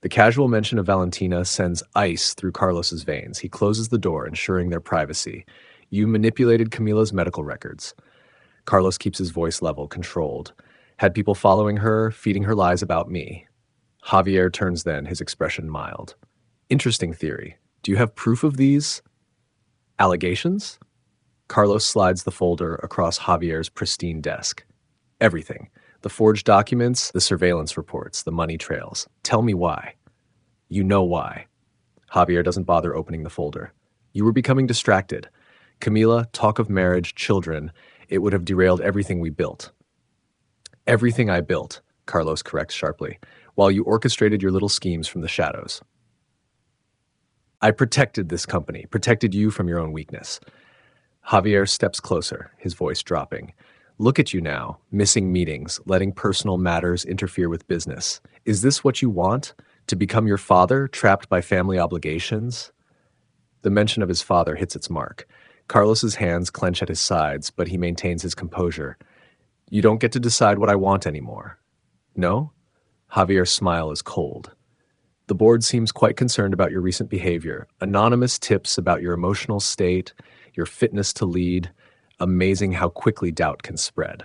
S1: The casual mention of Valentina sends ice through Carlos's veins. He closes the door, ensuring their privacy. You manipulated Camila's medical records. Carlos keeps his voice level, controlled. Had people following her, feeding her lies about me. Javier turns then, his expression mild. Interesting theory. Do you have proof of these allegations? Carlos slides the folder across Javier's pristine desk. Everything. The forged documents, the surveillance reports, the money trails. Tell me why. You know why. Javier doesn't bother opening the folder. You were becoming distracted. Camila, talk of marriage, children. It would have derailed everything we built. Everything I built, Carlos corrects sharply, while you orchestrated your little schemes from the shadows. I protected this company, protected you from your own weakness. Javier steps closer, his voice dropping. Look at you now, missing meetings, letting personal matters interfere with business. Is this what you want? To become your father, trapped by family obligations? The mention of his father hits its mark. Carlos's hands clench at his sides, but he maintains his composure. You don't get to decide what I want anymore. No? Javier's smile is cold. The board seems quite concerned about your recent behavior. Anonymous tips about your emotional state, your fitness to lead. Amazing how quickly doubt can spread.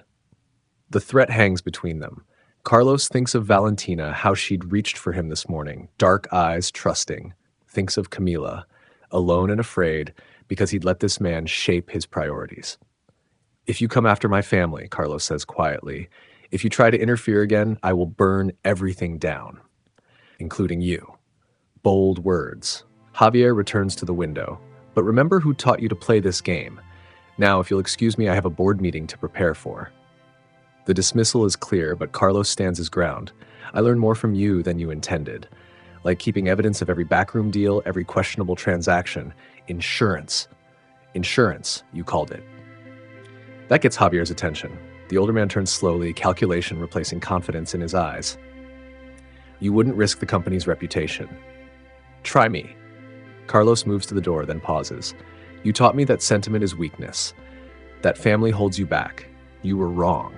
S1: The threat hangs between them. Carlos thinks of Valentina, how she'd reached for him this morning, dark eyes, trusting. Thinks of Camila, alone and afraid, because he'd let this man shape his priorities. If you come after my family, Carlos says quietly, if you try to interfere again, I will burn everything down, including you. Bold words. Javier returns to the window. But remember who taught you to play this game. Now, if you'll excuse me, I have a board meeting to prepare for. The dismissal is clear, but Carlos stands his ground. I learned more from you than you intended. Like keeping evidence of every backroom deal, every questionable transaction. Insurance. Insurance, you called it. That gets Javier's attention. The older man turns slowly, calculation replacing confidence in his eyes. You wouldn't risk the company's reputation. Try me. Carlos moves to the door, then pauses. You taught me that sentiment is weakness. That family holds you back. You were wrong.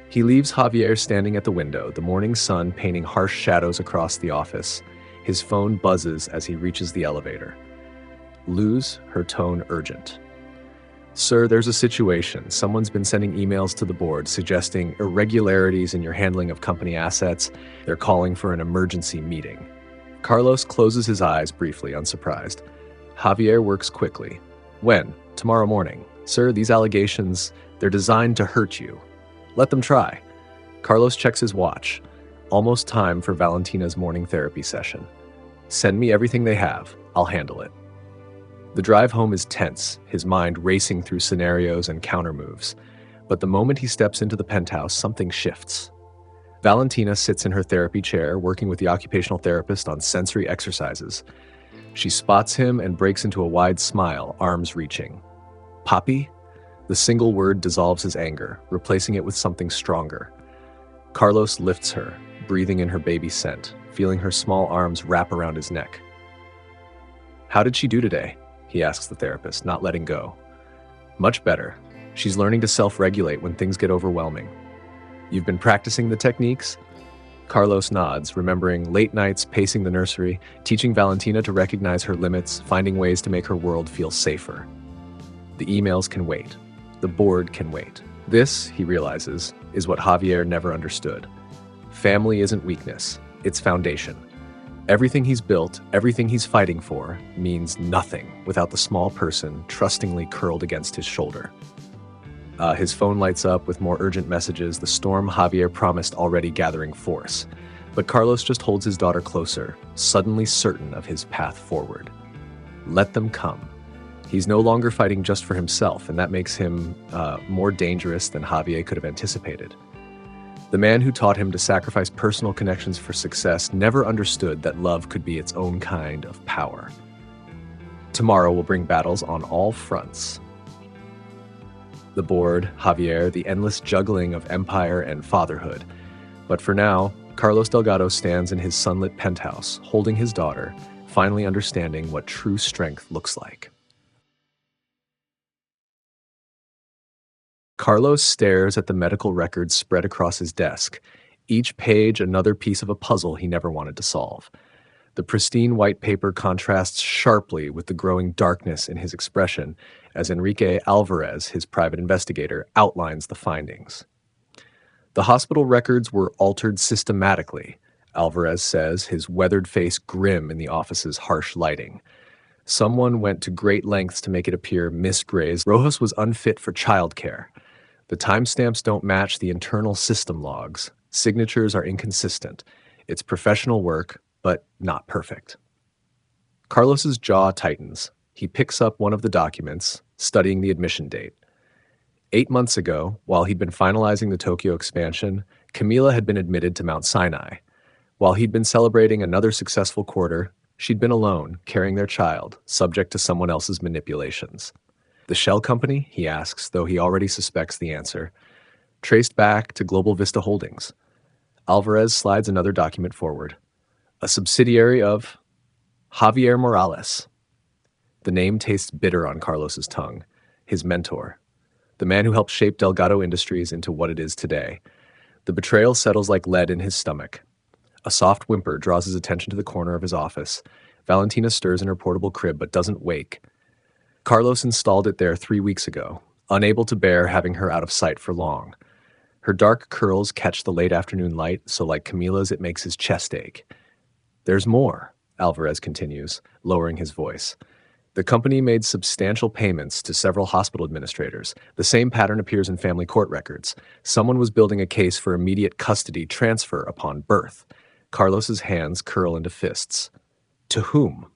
S1: He leaves Javier standing at the window, the morning sun painting harsh shadows across the office. His phone buzzes as he reaches the elevator. Luz, her tone urgent. Sir, there's a situation. Someone's been sending emails to the board suggesting irregularities in your handling of company assets. They're calling for an emergency meeting. Carlos closes his eyes briefly, unsurprised. Javier works quickly. When? Tomorrow morning. Sir, these allegations, they're designed to hurt you. Let them try. Carlos checks his watch. Almost time for Valentina's morning therapy session. Send me everything they have. I'll handle it. The drive home is tense, his mind racing through scenarios and countermoves. But the moment he steps into the penthouse, something shifts. Valentina sits in her therapy chair, working with the occupational therapist on sensory exercises. She spots him and breaks into a wide smile, arms reaching. Papi? The single word dissolves his anger, replacing it with something stronger. Carlos lifts her, breathing in her baby scent, feeling her small arms wrap around his neck. How did she do today? He asks the therapist, not letting go. Much better. She's learning to self-regulate when things get overwhelming. You've been practicing the techniques? Carlos nods, remembering late nights pacing the nursery, teaching Valentina to recognize her limits, finding ways to make her world feel safer. The emails can wait. The board can wait. This, he realizes, is what Javier never understood. Family isn't weakness, it's foundation. Everything he's built, everything he's fighting for, means nothing without the small person trustingly curled against his shoulder. His phone lights up with more urgent messages, the storm Javier promised already gathering force. But Carlos just holds his daughter closer, suddenly certain of his path forward. Let them come. He's no longer fighting just for himself, and that makes him more dangerous than Javier could have anticipated. The man who taught him to sacrifice personal connections for success never understood that love could be its own kind of power. Tomorrow will bring battles on all fronts. The board, Javier, the endless juggling of empire and fatherhood. But for now, Carlos Delgado stands in his sunlit penthouse, holding his daughter, finally understanding what true strength looks like. Carlos stares at the medical records spread across his desk, each page another piece of a puzzle he never wanted to solve. The pristine white paper contrasts sharply with the growing darkness in his expression as Enrique Alvarez, his private investigator, outlines the findings. The hospital records were altered systematically, Alvarez says, his weathered face grim in the office's harsh lighting. Someone went to great lengths to make it appear Miss Gray's Rojas was unfit for childcare. The timestamps don't match the internal system logs. Signatures are inconsistent. It's professional work, but not perfect. Carlos's jaw tightens. He picks up one of the documents, studying the admission date. 8 months ago, while he'd been finalizing the Tokyo expansion, Camila had been admitted to Mount Sinai. While he'd been celebrating another successful quarter, she'd been alone, carrying their child, subject to someone else's manipulations. The shell company, he asks, though he already suspects the answer, traced back to Global Vista Holdings. Alvarez slides another document forward. A subsidiary of Javier Morales. The name tastes bitter on Carlos's tongue. His mentor. The man who helped shape Delgado Industries into what it is today. The betrayal settles like lead in his stomach. A soft whimper draws his attention to the corner of his office. Valentina stirs in her portable crib but doesn't wake. Carlos installed it there 3 weeks ago, unable to bear having her out of sight for long. Her dark curls catch the late afternoon light, so like Camila's, it makes his chest ache. There's more, Alvarez continues, lowering his voice. The company made substantial payments to several hospital administrators. The same pattern appears in family court records. Someone was building a case for immediate custody transfer upon birth. Carlos's hands curl into fists. To whom?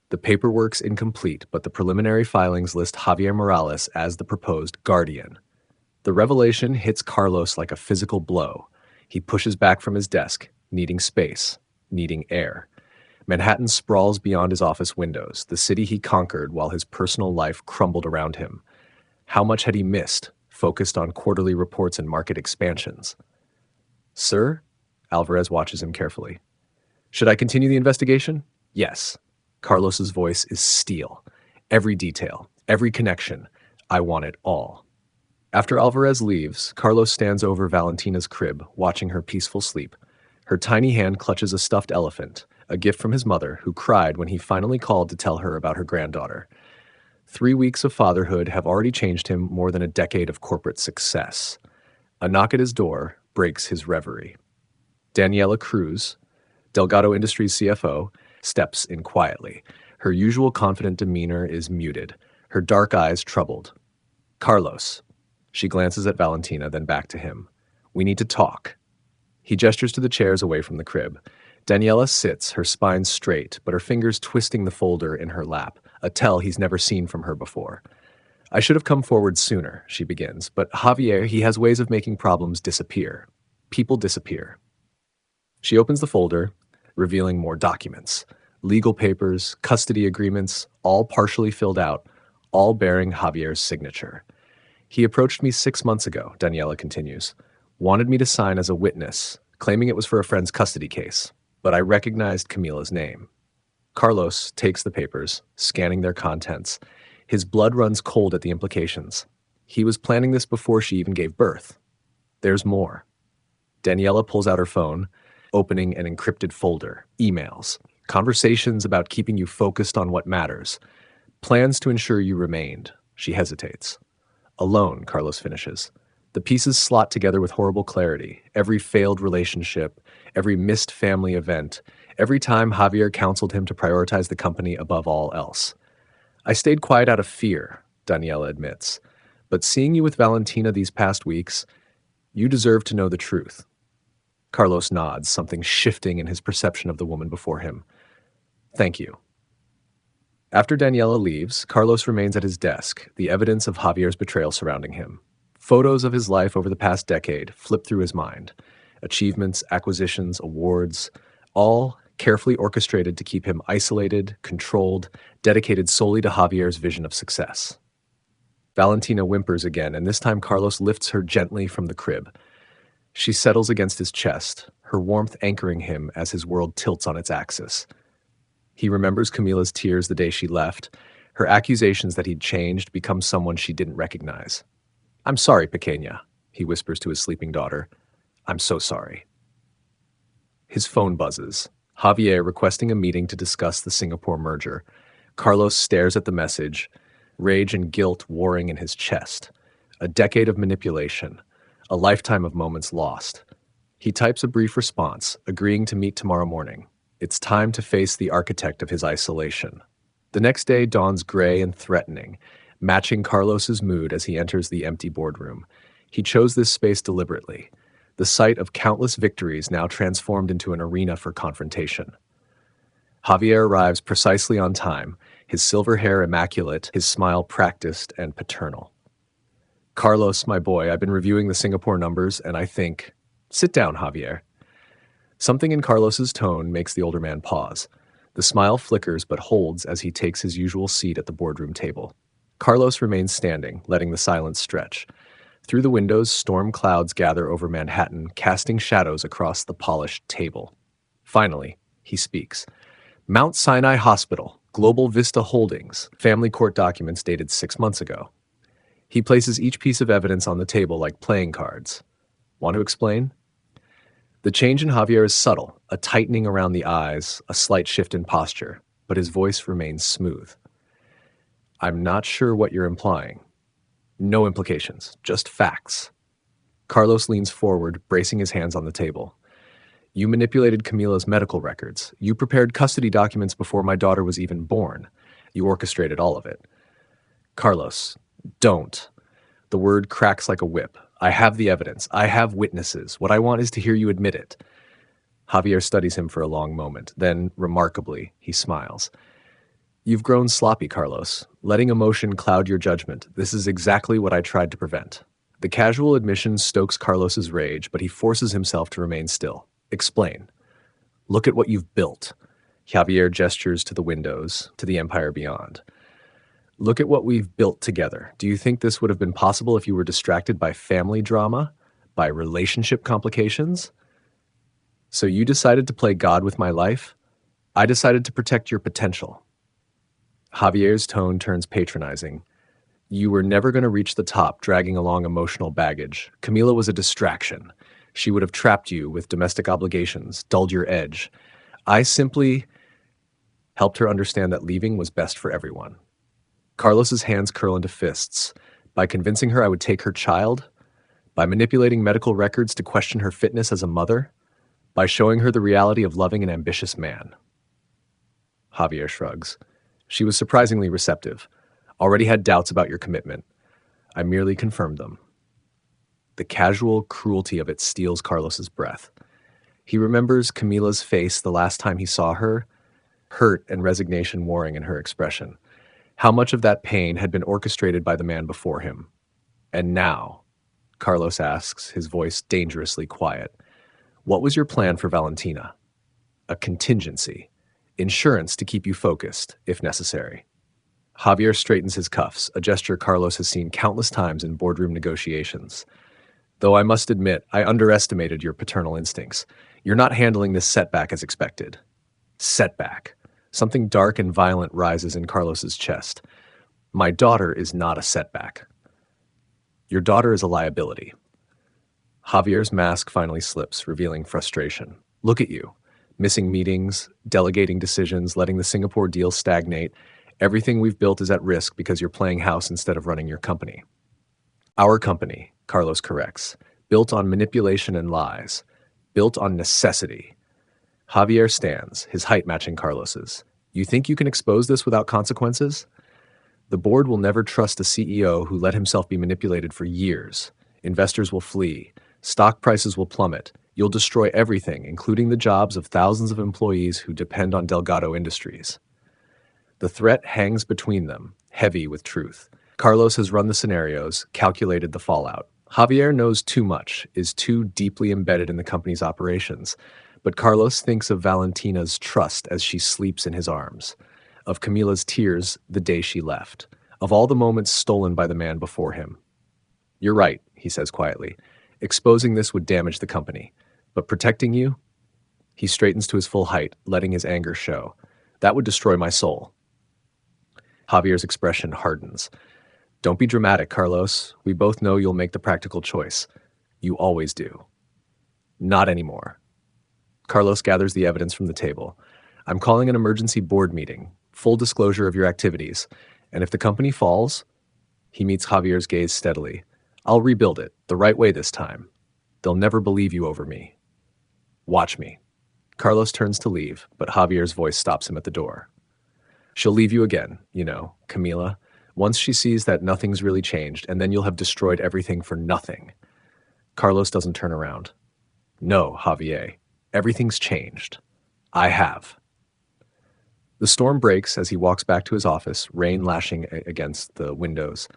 S1: The paperwork's incomplete, but the preliminary filings list Javier Morales as the proposed guardian. The revelation hits Carlos like a physical blow. He pushes back from his desk, needing space, needing air. Manhattan sprawls beyond his office windows, the city he conquered while his personal life crumbled around him. How much had he missed, focused on quarterly reports and market expansions? Sir? Alvarez watches him carefully. Should I continue the investigation? Yes. Carlos's voice is steel. Every detail, every connection. I want it all. After Alvarez leaves, Carlos stands over Valentina's crib, watching her peaceful sleep. Her tiny hand clutches a stuffed elephant, a gift from his mother, who cried when he finally called to tell her about her granddaughter. 3 weeks of fatherhood have already changed him more than a decade of corporate success. A knock at his door breaks his reverie. Daniela Cruz, Delgado Industries CFO, steps in quietly. Her usual confident demeanor is muted, her dark eyes troubled. Carlos. She glances at Valentina, then back to him. We need to talk. He gestures to the chairs away from the crib. Daniela sits, her spine straight, but her fingers twisting the folder in her lap, a tell he's never seen from her before. I should have come forward sooner, she begins, but Javier, he has ways of making problems disappear. People disappear. She opens the folder, revealing more documents. Legal papers, custody agreements, all partially filled out, all bearing Javier's signature. He approached me 6 months ago, Daniela continues. Wanted me to sign as a witness, claiming it was for a friend's custody case, but I recognized Camila's name. Carlos takes the papers, scanning their contents. His blood runs cold at the implications. He was planning this before she even gave birth. There's more. Daniela pulls out her phone, opening an encrypted folder, emails, conversations about keeping you focused on what matters, plans to ensure you remained. She hesitates. Alone, Carlos finishes. The pieces slot together with horrible clarity. Every failed relationship, every missed family event, every time Javier counseled him to prioritize the company above all else. I stayed quiet out of fear, Daniela admits. But seeing you with Valentina these past weeks, you deserve to know the truth. Carlos nods, something shifting in his perception of the woman before him. Thank you. After Daniela leaves, Carlos remains at his desk, the evidence of Javier's betrayal surrounding him. Photos of his life over the past decade flip through his mind. Achievements, acquisitions, awards, all carefully orchestrated to keep him isolated, controlled, dedicated solely to Javier's vision of success. Valentina whimpers again, and this time Carlos lifts her gently from the crib. She settles against his chest, her warmth anchoring him as his world tilts on its axis. He remembers Camila's tears the day she left, her accusations that he'd changed, become someone she didn't recognize. "I'm sorry, Pequeña," he whispers to his sleeping daughter. "I'm so sorry." His phone buzzes. Javier requesting a meeting to discuss the Singapore merger. Carlos stares at the message, rage and guilt warring in his chest. A decade of manipulation, a lifetime of moments lost. He types a brief response, agreeing to meet tomorrow morning. It's time to face the architect of his isolation. The next day dawns gray and threatening, matching Carlos's mood as he enters the empty boardroom. He chose this space deliberately, the site of countless victories now transformed into an arena for confrontation. Javier arrives precisely on time, his silver hair immaculate, his smile practiced and paternal. "Carlos, my boy, I've been reviewing the Singapore numbers, and I think..." "Sit down, Javier." Something in Carlos's tone makes the older man pause. The smile flickers but holds as he takes his usual seat at the boardroom table. Carlos remains standing, letting the silence stretch. Through the windows, storm clouds gather over Manhattan, casting shadows across the polished table. Finally, he speaks. "Mount Sinai Hospital, Global Vista Holdings, family court documents dated 6 months ago." He places each piece of evidence on the table like playing cards. "Want to explain?" The change in Javier is subtle, a tightening around the eyes, a slight shift in posture, but his voice remains smooth. "I'm not sure what you're implying." "No implications, just facts." Carlos leans forward, bracing his hands on the table. "You manipulated Camila's medical records. You prepared custody documents before my daughter was even born. You orchestrated all of it." "Carlos, don't." The word cracks like a whip. "I have the evidence. I have witnesses. What I want is to hear you admit it." Javier studies him for a long moment. Then, remarkably, he smiles. "You've grown sloppy, Carlos, letting emotion cloud your judgment. This is exactly what I tried to prevent." The casual admission stokes Carlos's rage, but he forces himself to remain still. "Explain." "Look at what you've built." Javier gestures to the windows, to the empire beyond. "Look at what we've built together. Do you think this would have been possible if you were distracted by family drama, by relationship complications? So you decided to play God with my life? I decided to protect your potential." Javier's tone turns patronizing. "You were never going to reach the top dragging along emotional baggage. Camila was a distraction. She would have trapped you with domestic obligations, dulled your edge. I simply helped her understand that leaving was best for everyone." Carlos's hands curl into fists. "By convincing her I would take her child? By manipulating medical records to question her fitness as a mother? By showing her the reality of loving an ambitious man?" Javier shrugs. "She was surprisingly receptive. Already had doubts about your commitment. I merely confirmed them." The casual cruelty of it steals Carlos's breath. He remembers Camila's face the last time he saw her, hurt and resignation warring in her expression. How much of that pain had been orchestrated by the man before him? "And now," Carlos asks, his voice dangerously quiet, "what was your plan for Valentina?" "A contingency. Insurance to keep you focused, if necessary." Javier straightens his cuffs, a gesture Carlos has seen countless times in boardroom negotiations. "Though I must admit, I underestimated your paternal instincts. You're not handling this setback as expected." Setback. Something dark and violent rises in Carlos's chest. "My daughter is not a setback." "Your daughter is a liability." Javier's mask finally slips, revealing frustration. "Look at you. Missing meetings, delegating decisions, letting the Singapore deal stagnate. Everything we've built is at risk because you're playing house instead of running your company." "Our company," Carlos corrects, "built on manipulation and lies. Built on necessity." Javier stands, his height matching Carlos's. "You think you can expose this without consequences?" "The board will never trust a CEO who let himself be manipulated for years. Investors will flee. Stock prices will plummet. You'll destroy everything, including the jobs of thousands of employees who depend on Delgado Industries." The threat hangs between them, heavy with truth. Carlos has run the scenarios, calculated the fallout. Javier knows too much, is too deeply embedded in the company's operations. But Carlos thinks of Valentina's trust as she sleeps in his arms, of Camila's tears the day she left, of all the moments stolen by the man before him. "You're right," he says quietly. "Exposing this would damage the company. But protecting you?" He straightens to his full height, letting his anger show. "That would destroy my soul." Javier's expression hardens. "Don't be dramatic, Carlos. We both know you'll make the practical choice. You always do." "Not anymore." Carlos gathers the evidence from the table. "I'm calling an emergency board meeting, full disclosure of your activities. And if the company falls," he meets Javier's gaze steadily, "I'll rebuild it, the right way this time. They'll never believe you over me. Watch me." Carlos turns to leave, but Javier's voice stops him at the door. "She'll leave you again, Camila. Once she sees that nothing's really changed, and then you'll have destroyed everything for nothing." Carlos doesn't turn around. "No, Javier. Everything's changed. I have." The storm breaks as he walks back to his office, rain lashing against the windows.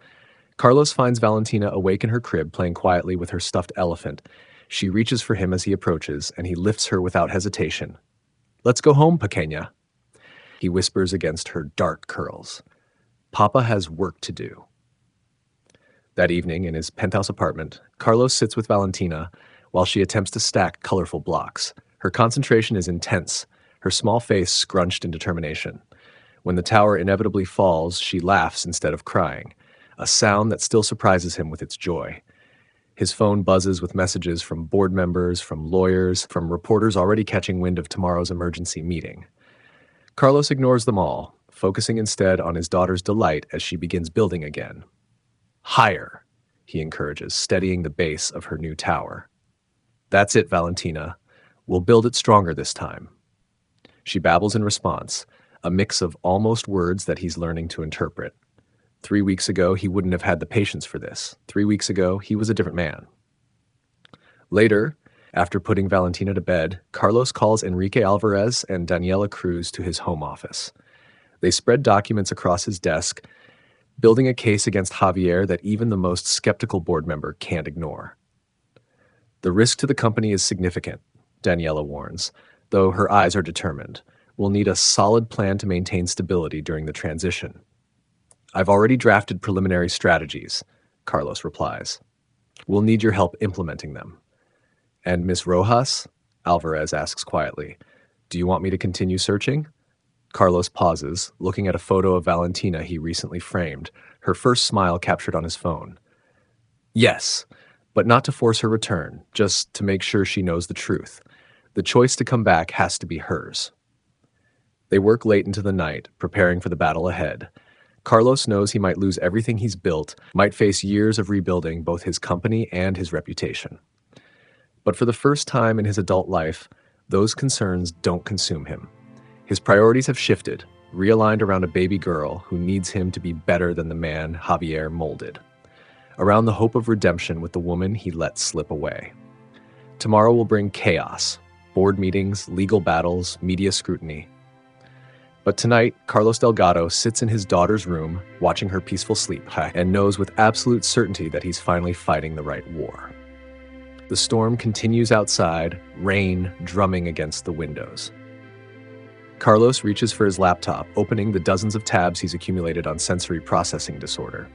S1: Carlos finds Valentina awake in her crib, playing quietly with her stuffed elephant. She reaches for him as he approaches, and he lifts her without hesitation. "Let's go home, pequeña," he whispers against her dark curls. "Papa has work to do." That evening, in his penthouse apartment, Carlos sits with Valentina while she attempts to stack colorful blocks. Her concentration is intense, her small face scrunched in determination. When the tower inevitably falls, she laughs instead of crying, a sound that still surprises him with its joy. His phone buzzes with messages from board members, from lawyers, from reporters already catching wind of tomorrow's emergency meeting. Carlos ignores them all, focusing instead on his daughter's delight as she begins building again. "Higher," he encourages, steadying the base of her new tower. "That's it, Valentina. We'll build it stronger this time." She babbles in response, a mix of almost words that he's learning to interpret. 3 weeks ago, he wouldn't have had the patience for this. 3 weeks ago, he was a different man. Later, after putting Valentina to bed, Carlos calls Enrique Alvarez and Daniela Cruz to his home office. They spread documents across his desk, building a case against Javier that even the most skeptical board member can't ignore. "The risk to the company is significant," Daniela warns, though her eyes are determined. "We'll need a solid plan to maintain stability during the transition." "I've already drafted preliminary strategies," Carlos replies. "We'll need your help implementing them." "And Miss Rojas?" Alvarez asks quietly. "Do you want me to continue searching?" Carlos pauses, looking at a photo of Valentina he recently framed, her first smile captured on his phone. "Yes, but not to force her return, just to make sure she knows the truth. The choice to come back has to be hers." They work late into the night, preparing for the battle ahead. Carlos knows he might lose everything he's built, might face years of rebuilding both his company and his reputation. But for the first time in his adult life, those concerns don't consume him. His priorities have shifted, realigned around a baby girl who needs him to be better than the man Javier molded, around the hope of redemption with the woman he let slip away. Tomorrow will bring chaos, board meetings, legal battles, media scrutiny. But tonight, Carlos Delgado sits in his daughter's room, watching her peaceful sleep, and knows with absolute certainty that he's finally fighting the right war. The storm continues outside, rain drumming against the windows. Carlos reaches for his laptop, opening the dozens of tabs he's accumulated on sensory processing disorder.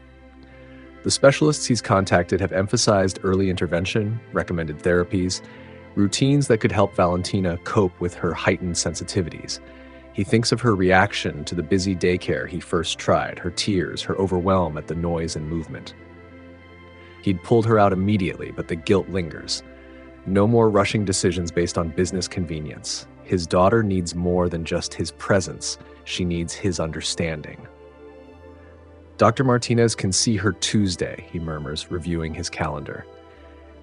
S1: The specialists he's contacted have emphasized early intervention, recommended therapies, routines that could help Valentina cope with her heightened sensitivities. He thinks of her reaction to the busy daycare he first tried, her tears, her overwhelm at the noise and movement. He'd pulled her out immediately, but the guilt lingers. No more rushing decisions based on business convenience. His daughter needs more than just his presence. She needs his understanding. "Dr. Martinez can see her Tuesday," he murmurs, reviewing his calendar.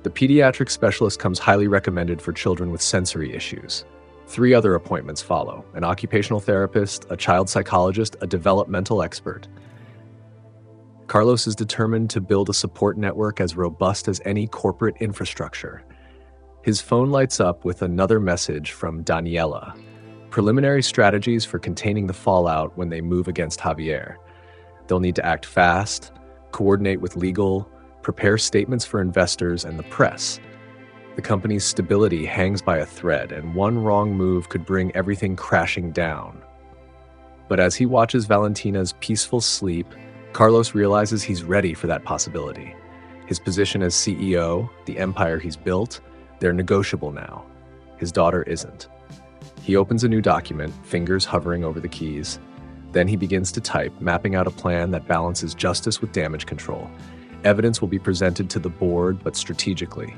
S1: The pediatric specialist comes highly recommended for children with sensory issues. 3 other appointments follow: an occupational therapist, a child psychologist, a developmental expert. Carlos is determined to build a support network as robust as any corporate infrastructure. His phone lights up with another message from Daniela. preliminary strategies for containing the fallout when they move against Javier. They'll need to act fast, coordinate with legal, prepare statements for investors and the press. The company's stability hangs by a thread, and one wrong move could bring everything crashing down. But as he watches Valentina's peaceful sleep, Carlos realizes he's ready for that possibility. His position as CEO, the empire he's built, they're negotiable now. His daughter isn't. He opens a new document, fingers hovering over the keys. Then he begins to type, mapping out a plan that balances justice with damage control. Evidence will be presented to the board, but strategically.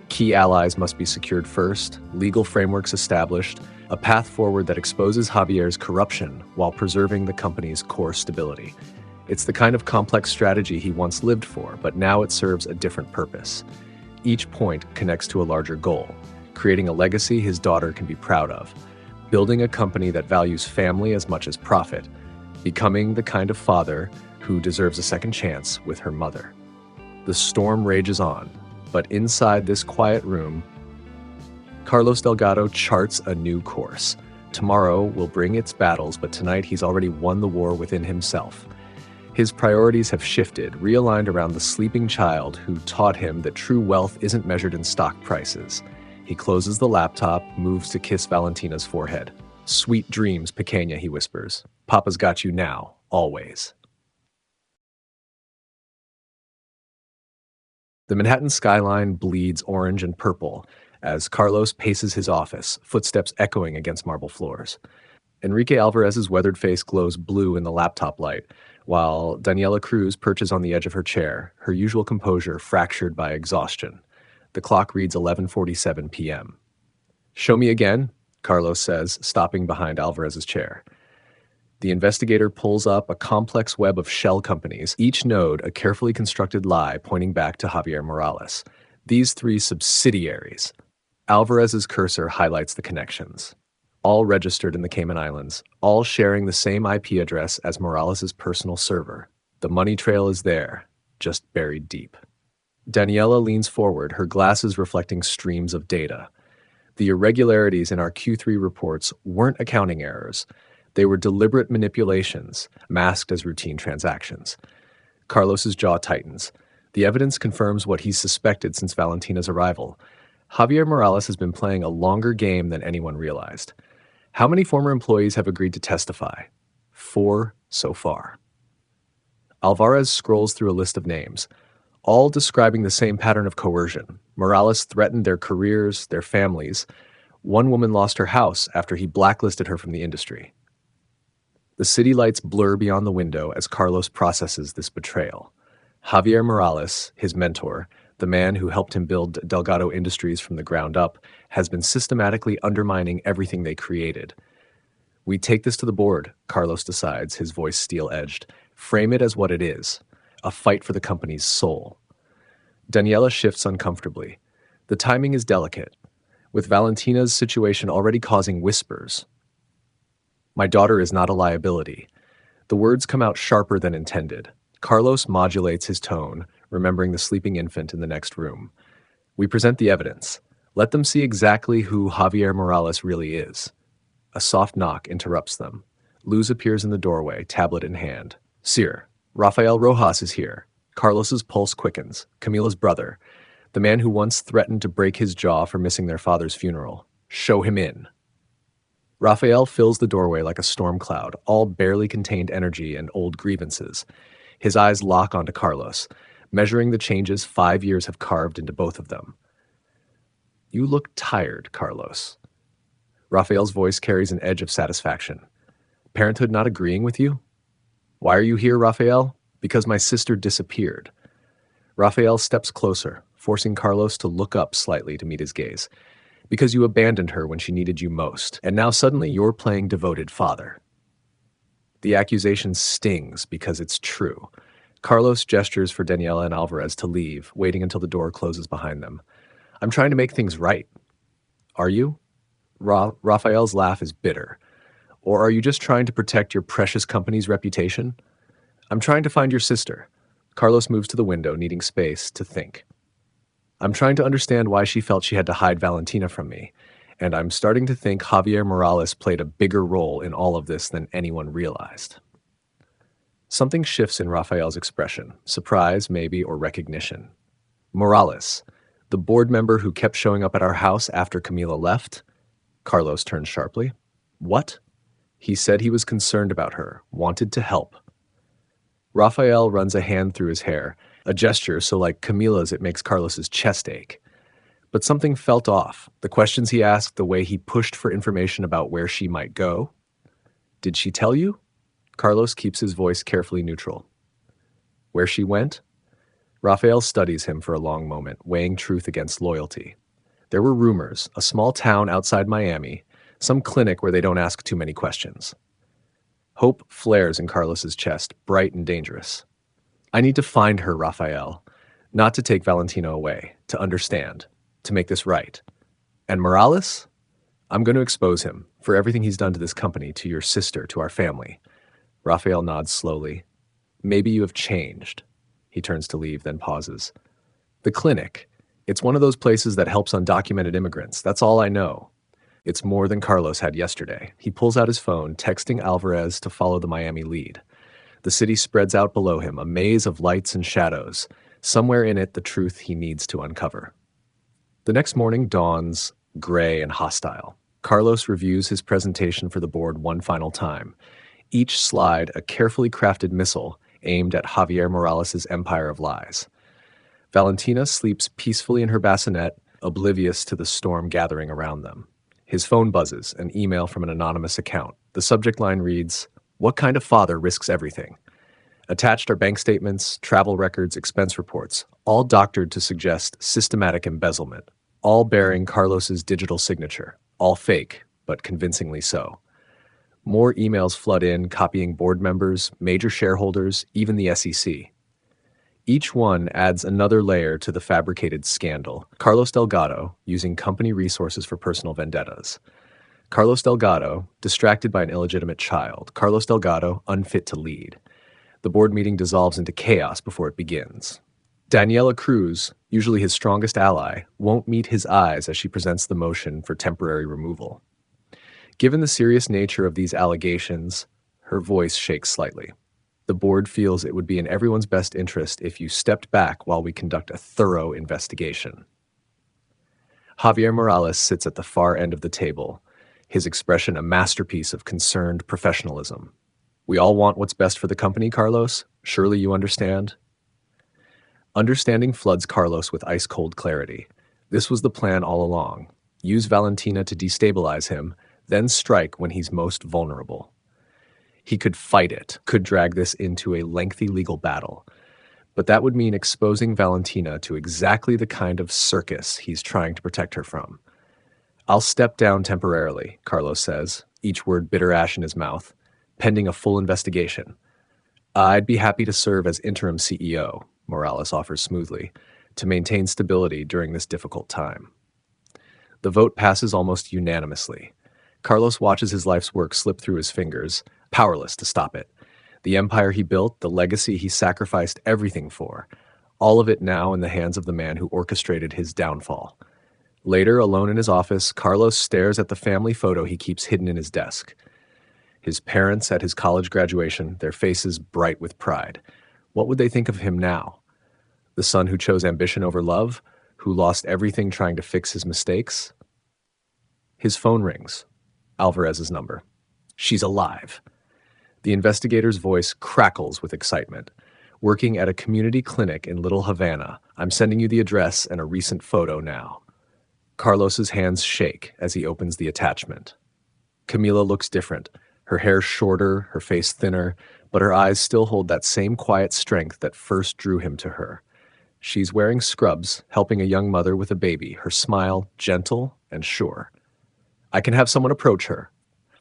S1: Key allies must be secured first, legal frameworks established, a path forward that exposes Javier's corruption while preserving the company's core stability. It's the kind of complex strategy he once lived for, but now it serves a different purpose. Each point connects to a larger goal, creating a legacy his daughter can be proud of, building a company that values family as much as profit, becoming the kind of father who deserves a second chance with her mother. The storm rages on, but inside this quiet room, Carlos Delgado charts a new course. Tomorrow will bring its battles, but tonight he's already won the war within himself. His priorities have shifted, realigned around the sleeping child who taught him that true wealth isn't measured in stock prices. He closes the laptop, moves to kiss Valentina's forehead. "Sweet dreams, Pequeña," he whispers. "Papa's got you now, always." The Manhattan skyline bleeds orange and purple as Carlos paces his office, footsteps echoing against marble floors. Enrique Alvarez's weathered face glows blue in the laptop light, while Daniela Cruz perches on the edge of her chair, her usual composure fractured by exhaustion. The clock reads 11:47 p.m. "Show me again," Carlos says, stopping behind Alvarez's chair. The investigator pulls up a complex web of shell companies, each node a carefully constructed lie pointing back to Javier Morales. These three subsidiaries. Alvarez's cursor highlights the connections. All registered in the Cayman Islands, all sharing the same IP address as Morales' personal server. The money trail is there, just buried deep. Daniela leans forward, her glasses reflecting streams of data. The irregularities in our Q3 reports weren't accounting errors. They were deliberate manipulations, masked as routine transactions. Carlos's jaw tightens. The evidence confirms what he's suspected since Valentina's arrival. Javier Morales has been playing a longer game than anyone realized. How many former employees have agreed to testify? 4 so far. Alvarez scrolls through a list of names, all describing the same pattern of coercion. Morales threatened their careers, their families. One woman lost her house after he blacklisted her from the industry. The city lights blur beyond the window as Carlos processes this betrayal. Javier Morales, his mentor, the man who helped him build Delgado Industries from the ground up, has been systematically undermining everything they created. "We take this to the board," Carlos decides, his voice steel-edged. "Frame it as what it is, a fight for the company's soul." Daniela shifts uncomfortably. The timing is delicate, with Valentina's situation already causing whispers. "My daughter is not a liability." The words come out sharper than intended. Carlos modulates his tone, remembering the sleeping infant in the next room. "We present the evidence. Let them see exactly who Javier Morales really is." A soft knock interrupts them. Luz appears in the doorway, tablet in hand. "Sir, Rafael Rojas is here." Carlos's pulse quickens. Camila's brother, the man who once threatened to break his jaw for missing their father's funeral. "Show him in." Rafael fills the doorway like a storm cloud, all barely contained energy and old grievances. His eyes lock onto Carlos, measuring the changes 5 years have carved into both of them. "You look tired, Carlos." Rafael's voice carries an edge of satisfaction. "Parenthood not agreeing with you?" "Why are you here, Rafael?" "Because my sister disappeared." Rafael steps closer, forcing Carlos to look up slightly to meet his gaze. "Because you abandoned her when she needed you most, and now suddenly you're playing devoted father." The accusation stings because it's true. Carlos gestures for Daniela and Alvarez to leave, waiting until the door closes behind them. "I'm trying to make things right." "Are you?" Rafael's laugh is bitter. "Or are you just trying to protect your precious company's reputation?" "I'm trying to find your sister." Carlos moves to the window, needing space to think. "I'm trying to understand why she felt she had to hide Valentina from me. And I'm starting to think Javier Morales played a bigger role in all of this than anyone realized. Something shifts in Rafael's expression, surprise, maybe, or recognition. Morales, the board member who kept showing up at our house after Camila left? Carlos turned sharply. What? He said he was concerned about her, wanted to help. Rafael runs a hand through his hair, a gesture so like Camila's it makes Carlos's chest ache. But something felt off. The questions he asked, the way he pushed for information about where she might go. Did she tell you? Carlos keeps his voice carefully neutral. Where she went? Rafael studies him for a long moment, weighing truth against loyalty. There were rumors, a small town outside Miami, some clinic where they don't ask too many questions. Hope flares in Carlos's chest, bright and dangerous. I need to find her, Rafael. Not to take Valentina away, to understand, to make this right. And Morales? I'm going to expose him for everything he's done to this company, to your sister, to our family. Rafael nods slowly. Maybe you have changed. He turns to leave, then pauses. The clinic. It's one of those places that helps undocumented immigrants. That's all I know. It's more than Carlos had yesterday. He pulls out his phone, texting Alvarez to follow the Miami lead. The city spreads out below him, a maze of lights and shadows. Somewhere in it, the truth he needs to uncover. The next morning dawns, gray and hostile. Carlos reviews his presentation for the board one final time. Each slide a carefully crafted missile aimed at Javier Morales' empire of lies. Valentina sleeps peacefully in her bassinet, oblivious to the storm gathering around them. His phone buzzes, an email from an anonymous account. The subject line reads, "What kind of father risks everything?" Attached are bank statements, travel records, expense reports, all doctored to suggest systematic embezzlement, all bearing Carlos's digital signature, all fake, but convincingly so. More emails flood in, copying board members, major shareholders, even the SEC. Each one adds another layer to the fabricated scandal. Carlos Delgado, using company resources for personal vendettas. Carlos Delgado, distracted by an illegitimate child. Carlos Delgado, unfit to lead. The board meeting dissolves into chaos before it begins. Daniela Cruz, usually his strongest ally, won't meet his eyes as she presents the motion for temporary removal. Given the serious nature of these allegations, her voice shakes slightly. The board feels it would be in everyone's best interest if you stepped back while we conduct a thorough investigation. Javier Morales sits at the far end of the table, his expression a masterpiece of concerned professionalism. We all want what's best for the company, Carlos. Surely you understand? Understanding floods Carlos with ice-cold clarity. This was the plan all along. Use Valentina to destabilize him, then strike when he's most vulnerable. He could fight it, could drag this into a lengthy legal battle. But that would mean exposing Valentina to exactly the kind of circus he's trying to protect her from. I'll step down temporarily, Carlos says, each word bitter ash in his mouth, pending a full investigation. I'd be happy to serve as interim CEO, Morales offers smoothly, to maintain stability during this difficult time. The vote passes almost unanimously. Carlos watches his life's work slip through his fingers, powerless to stop it. The empire he built, the legacy he sacrificed everything for, all of it now in the hands of the man who orchestrated his downfall. Later, alone in his office, Carlos stares at the family photo he keeps hidden in his desk. His parents at his college graduation, their faces bright with pride. What would they think of him now? The son who chose ambition over love, who lost everything trying to fix his mistakes? His phone rings. Alvarez's number. She's alive. The investigator's voice crackles with excitement. Working at a community clinic in Little Havana. I'm sending you the address and a recent photo now. Carlos's hands shake as he opens the attachment. Camila looks different. Her hair shorter, her face thinner, but her eyes still hold that same quiet strength that first drew him to her. She's wearing scrubs, helping a young mother with a baby, her smile gentle and sure. I can have someone approach her.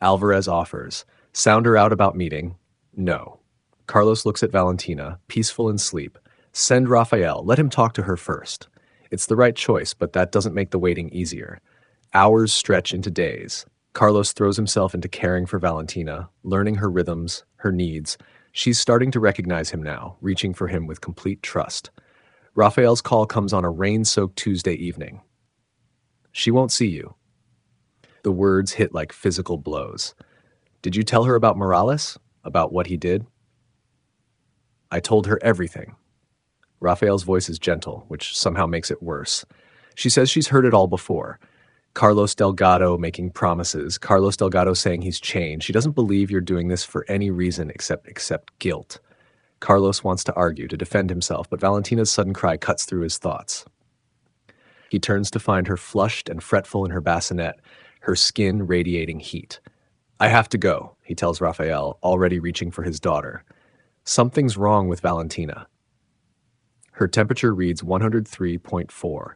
S1: Alvarez offers. Sound her out about meeting. No. Carlos looks at Valentina, peaceful in sleep. Send Rafael. Let him talk to her first. It's the right choice, but that doesn't make the waiting easier. Hours stretch into days. Carlos throws himself into caring for Valentina, learning her rhythms, her needs. She's starting to recognize him now, reaching for him with complete trust. Rafael's call comes on a rain-soaked Tuesday evening. She won't see you. The words hit like physical blows. Did you tell her about Morales? About what he did? I told her everything. Raphael's voice is gentle, which somehow makes it worse. She says she's heard it all before. Carlos Delgado making promises, Carlos Delgado saying he's changed. She doesn't believe you're doing this for any reason except guilt. Carlos wants to argue, to defend himself, but Valentina's sudden cry cuts through his thoughts. He turns to find her flushed and fretful in her bassinet, her skin radiating heat. I have to go, he tells Raphael, already reaching for his daughter. Something's wrong with Valentina. Her temperature reads 103.4.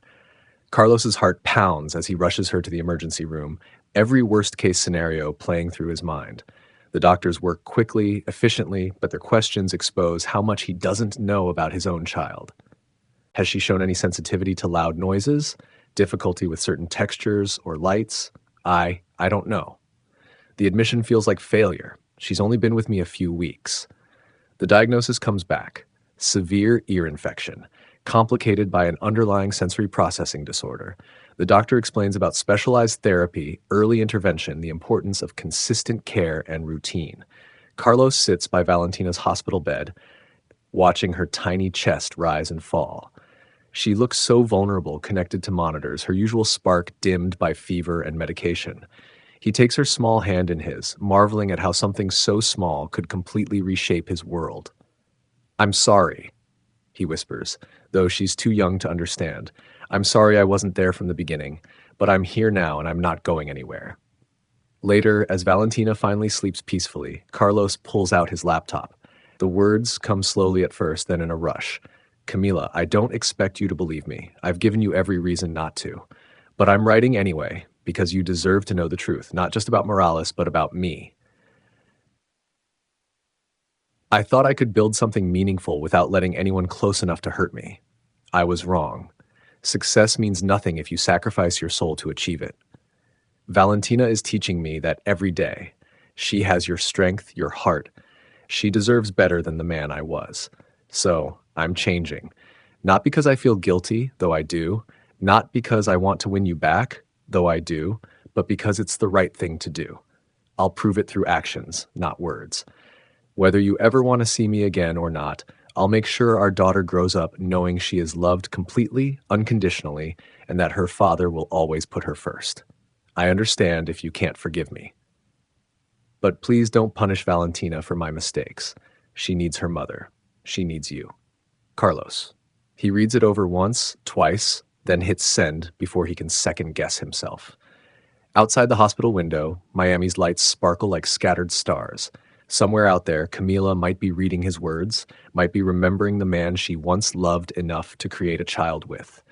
S1: Carlos's heart pounds as he rushes her to the emergency room, every worst-case scenario playing through his mind. The doctors work quickly, efficiently, but their questions expose how much he doesn't know about his own child. Has she shown any sensitivity to loud noises, difficulty with certain textures or lights? I don't know. The admission feels like failure. She's only been with me a few weeks. The diagnosis comes back. Severe ear infection, complicated by an underlying sensory processing disorder. The doctor explains about specialized therapy, early intervention, the importance of consistent care and routine. Carlos sits by Valentina's hospital bed, watching her tiny chest rise and fall. She looks so vulnerable, connected to monitors, her usual spark dimmed by fever and medication. He takes her small hand in his, marveling at how something so small could completely reshape his world. I'm sorry, he whispers, though she's too young to understand. I'm sorry I wasn't there from the beginning, but I'm here now and I'm not going anywhere. Later, as Valentina finally sleeps peacefully, Carlos pulls out his laptop. The words come slowly at first, then in a rush. Camila, I don't expect you to believe me. I've given you every reason not to. But I'm writing anyway, because you deserve to know the truth, not just about Morales, but about me. I thought I could build something meaningful without letting anyone close enough to hurt me. I was wrong. Success means nothing if you sacrifice your soul to achieve it. Valentina is teaching me that every day. She has your strength, your heart. She deserves better than the man I was. So, I'm changing. Not because I feel guilty, though I do. Not because I want to win you back, though I do. But because it's the right thing to do. I'll prove it through actions, not words. Whether you ever want to see me again or not, I'll make sure our daughter grows up knowing she is loved completely, unconditionally, and that her father will always put her first. I understand if you can't forgive me. But please don't punish Valentina for my mistakes. She needs her mother. She needs you. Carlos. He reads it over once, twice, then hits send before he can second-guess himself. Outside the hospital window, Miami's lights sparkle like scattered stars. Somewhere out there, Camila might be reading his words, might be remembering the man she once loved enough to create a child with.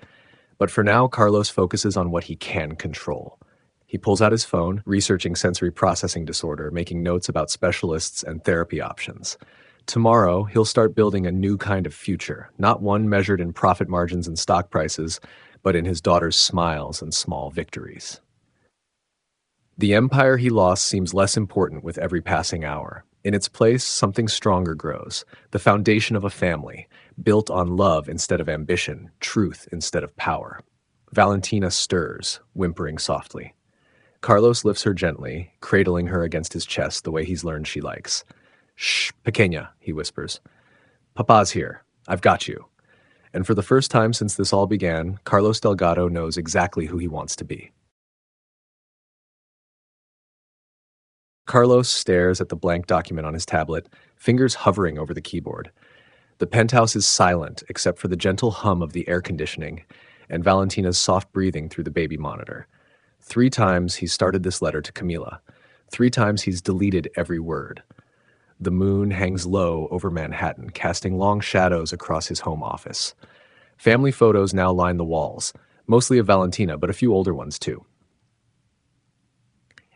S1: But for now, Carlos focuses on what he can control. He pulls out his phone, researching sensory processing disorder, making notes about specialists and therapy options. Tomorrow, he'll start building a new kind of future, not one measured in profit margins and stock prices, but in his daughter's smiles and small victories. The empire he lost seems less important with every passing hour. In its place, something stronger grows, the foundation of a family, built on love instead of ambition, truth instead of power. Valentina stirs, whimpering softly. Carlos lifts her gently, cradling her against his chest the way he's learned she likes. Shh, pequeña, he whispers. Papa's here. I've got you. And for the first time since this all began, Carlos Delgado knows exactly who he wants to be. Carlos stares at the blank document on his tablet, fingers hovering over the keyboard. The penthouse is silent except for the gentle hum of the air conditioning and Valentina's soft breathing through the baby monitor. 3 times he's started this letter to Camila. 3 times he's deleted every word. The moon hangs low over Manhattan, casting long shadows across his home office. Family photos now line the walls, mostly of Valentina, but a few older ones too.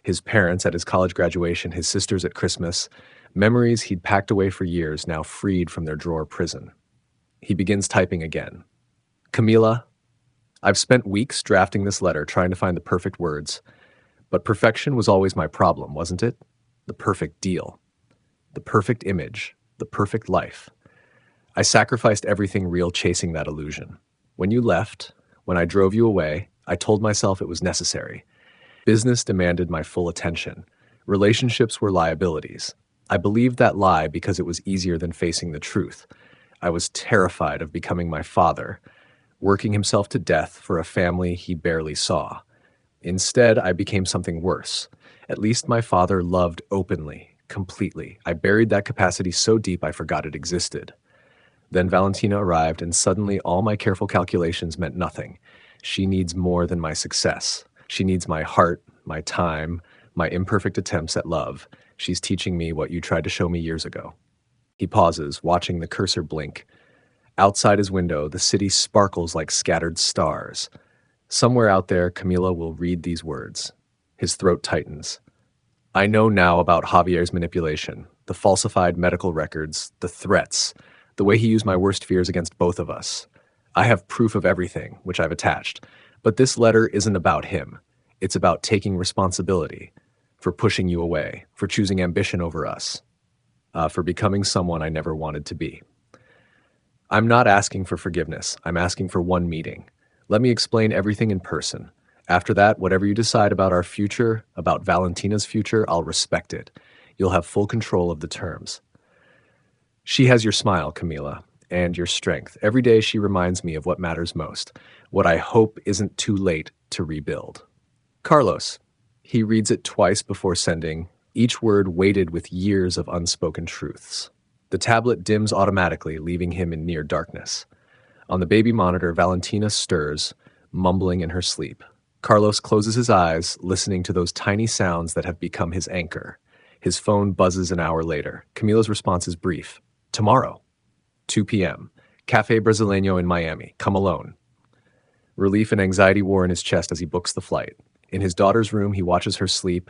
S1: His parents at his college graduation, his sisters at Christmas, memories he'd packed away for years now freed from their drawer prison. He begins typing again. Camila, I've spent weeks drafting this letter trying to find the perfect words, but perfection was always my problem, wasn't it? The perfect deal, the perfect image, the perfect life. I sacrificed everything real chasing that illusion. When you left, when I drove you away, I told myself it was necessary. Business demanded my full attention. Relationships were liabilities. I believed that lie because it was easier than facing the truth. I was terrified of becoming my father, working himself to death for a family he barely saw. Instead, I became something worse. At least my father loved openly, completely. I buried that capacity so deep I forgot it existed. Then Valentina arrived, and suddenly all my careful calculations meant nothing. She needs more than my success. She needs my heart, my time, my imperfect attempts at love. She's teaching me what you tried to show me years ago. He pauses, watching the cursor blink. Outside his window, the city sparkles like scattered stars. Somewhere out there, Camila will read these words. His throat tightens. I know now about Javier's manipulation, the falsified medical records, the threats, the way he used my worst fears against both of us. I have proof of everything, which I've attached. But this letter isn't about him. It's about taking responsibility, for pushing you away, for choosing ambition over us, for becoming someone I never wanted to be. I'm not asking for forgiveness. I'm asking for one meeting. Let me explain everything in person. After that, whatever you decide about our future, about Valentina's future, I'll respect it. You'll have full control of the terms. She has your smile, Camila, and your strength. Every day she reminds me of what matters most, what I hope isn't too late to rebuild. Carlos. He reads it twice before sending, each word weighted with years of unspoken truths. The tablet dims automatically, leaving him in near darkness. On the baby monitor, Valentina stirs, mumbling in her sleep. Carlos closes his eyes, listening to those tiny sounds that have become his anchor. His phone buzzes an hour later. Camila's response is brief. Tomorrow, 2 p.m., Café Brasileño in Miami. Come alone. Relief and anxiety war in his chest as he books the flight. In his daughter's room, he watches her sleep,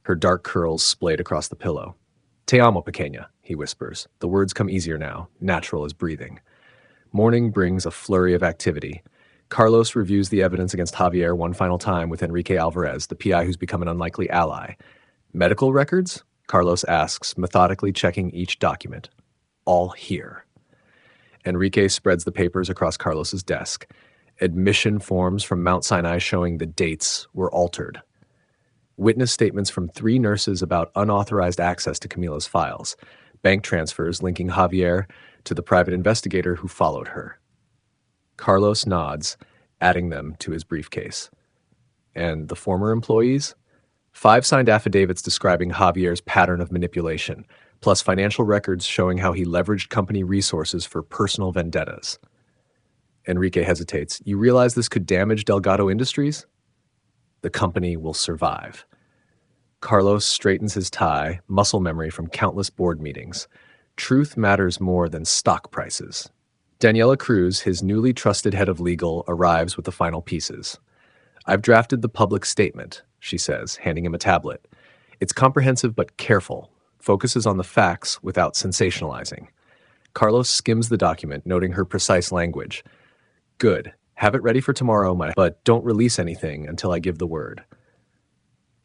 S1: her dark curls splayed across the pillow. Te amo, pequeña, he whispers. The words come easier now, natural as breathing. Morning brings a flurry of activity. Carlos reviews the evidence against Javier one final time with Enrique Alvarez, the PI who's become an unlikely ally. Medical records? Carlos asks, methodically checking each document. All here. Enrique spreads the papers across Carlos's desk. Admission forms from Mount Sinai showing the dates were altered. Witness statements from 3 nurses about unauthorized access to Camila's files. Bank transfers linking Javier to the private investigator who followed her. Carlos nods, adding them to his briefcase. And the former employees? 5 signed affidavits describing Javier's pattern of manipulation, plus financial records showing how he leveraged company resources for personal vendettas. Enrique hesitates. You realize this could damage Delgado Industries? The company will survive. Carlos straightens his tie, muscle memory from countless board meetings. Truth matters more than stock prices. Daniela Cruz, his newly trusted head of legal, arrives with the final pieces. I've drafted the public statement, she says, handing him a tablet. It's comprehensive but careful, focuses on the facts without sensationalizing. Carlos skims the document, noting her precise language. Good. Have it ready for tomorrow, but don't release anything until I give the word.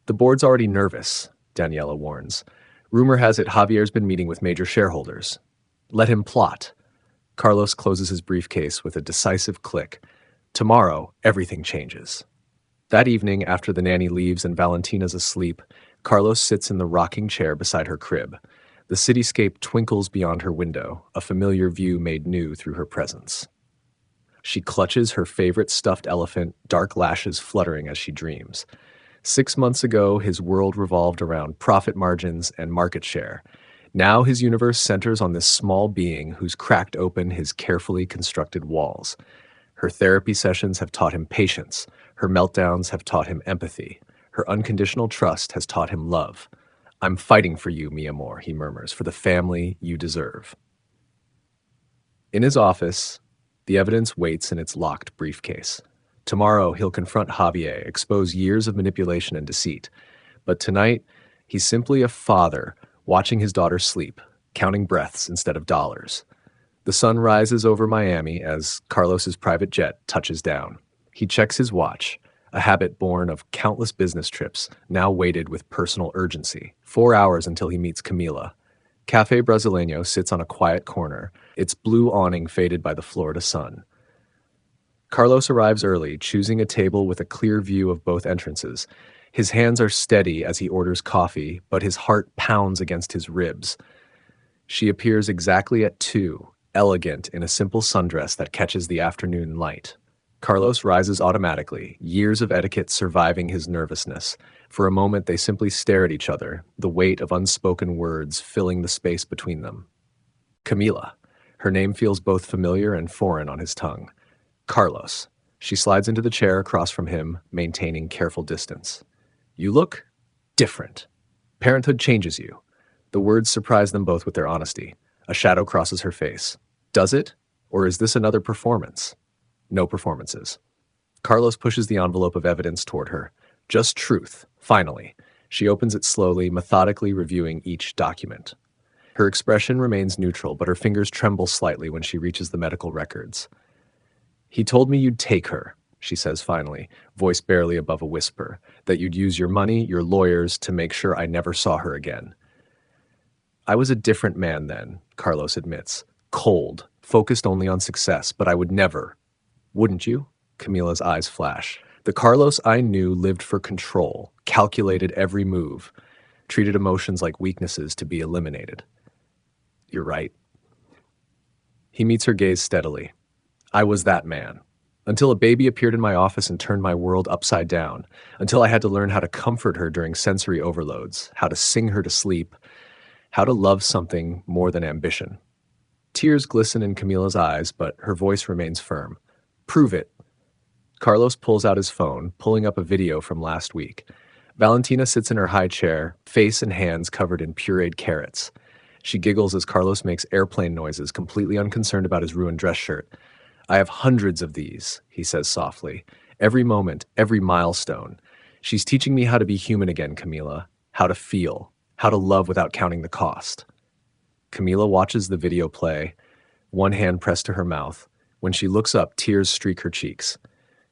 S1: The board's already nervous, Daniela warns. Rumor has it Javier's been meeting with major shareholders. Let him plot. Carlos closes his briefcase with a decisive click. Tomorrow, everything changes. That evening, after the nanny leaves and Valentina's asleep, Carlos sits in the rocking chair beside her crib. The cityscape twinkles beyond her window, a familiar view made new through her presence. She clutches her favorite stuffed elephant, dark lashes fluttering as she dreams. 6 months ago, his world revolved around profit margins and market share. Now his universe centers on this small being who's cracked open his carefully constructed walls. Her therapy sessions have taught him patience. Her meltdowns have taught him empathy. Her unconditional trust has taught him love. I'm fighting for you, mi amor, he murmurs, for the family you deserve. In his office, the evidence waits in its locked briefcase. Tomorrow, he'll confront Javier, expose years of manipulation and deceit. But tonight, he's simply a father watching his daughter sleep, counting breaths instead of dollars. The sun rises over Miami as Carlos's private jet touches down. He checks his watch, a habit born of countless business trips, now weighted with personal urgency. 4 hours until he meets Camila. Café Brasileño sits on a quiet corner, its blue awning faded by the Florida sun. Carlos arrives early, choosing a table with a clear view of both entrances. His hands are steady as he orders coffee, but his heart pounds against his ribs. She appears exactly at 2, elegant in a simple sundress that catches the afternoon light. Carlos rises automatically, years of etiquette surviving his nervousness. For a moment, they simply stare at each other, the weight of unspoken words filling the space between them. Camila. Her name feels both familiar and foreign on his tongue. Carlos. She slides into the chair across from him, maintaining careful distance. You look different. Parenthood changes you. The words surprise them both with their honesty. A shadow crosses her face. Does it? Or is this another performance? No performances. Carlos pushes the envelope of evidence toward her. Just truth, finally. She opens it slowly, methodically reviewing each document. Her expression remains neutral, but her fingers tremble slightly when she reaches the medical records. He told me you'd take her, she says finally, voice barely above a whisper, that you'd use your money, your lawyers, to make sure I never saw her again. I was a different man then, Carlos admits. Cold, focused only on success, but I would never. Wouldn't you? Camila's eyes flash. The Carlos I knew lived for control, calculated every move, treated emotions like weaknesses to be eliminated. You're right. He meets her gaze steadily. I was that man. Until a baby appeared in my office and turned my world upside down. Until I had to learn how to comfort her during sensory overloads, how to sing her to sleep, how to love something more than ambition. Tears glisten in Camila's eyes, but her voice remains firm. Prove it. Carlos pulls out his phone, pulling up a video from last week. Valentina sits in her high chair, face and hands covered in pureed carrots. She giggles as Carlos makes airplane noises, completely unconcerned about his ruined dress shirt. I have hundreds of these, he says softly. Every moment, every milestone. She's teaching me how to be human again, Camila. How to feel. How to love without counting the cost. Camila watches the video play, one hand pressed to her mouth. When she looks up, tears streak her cheeks.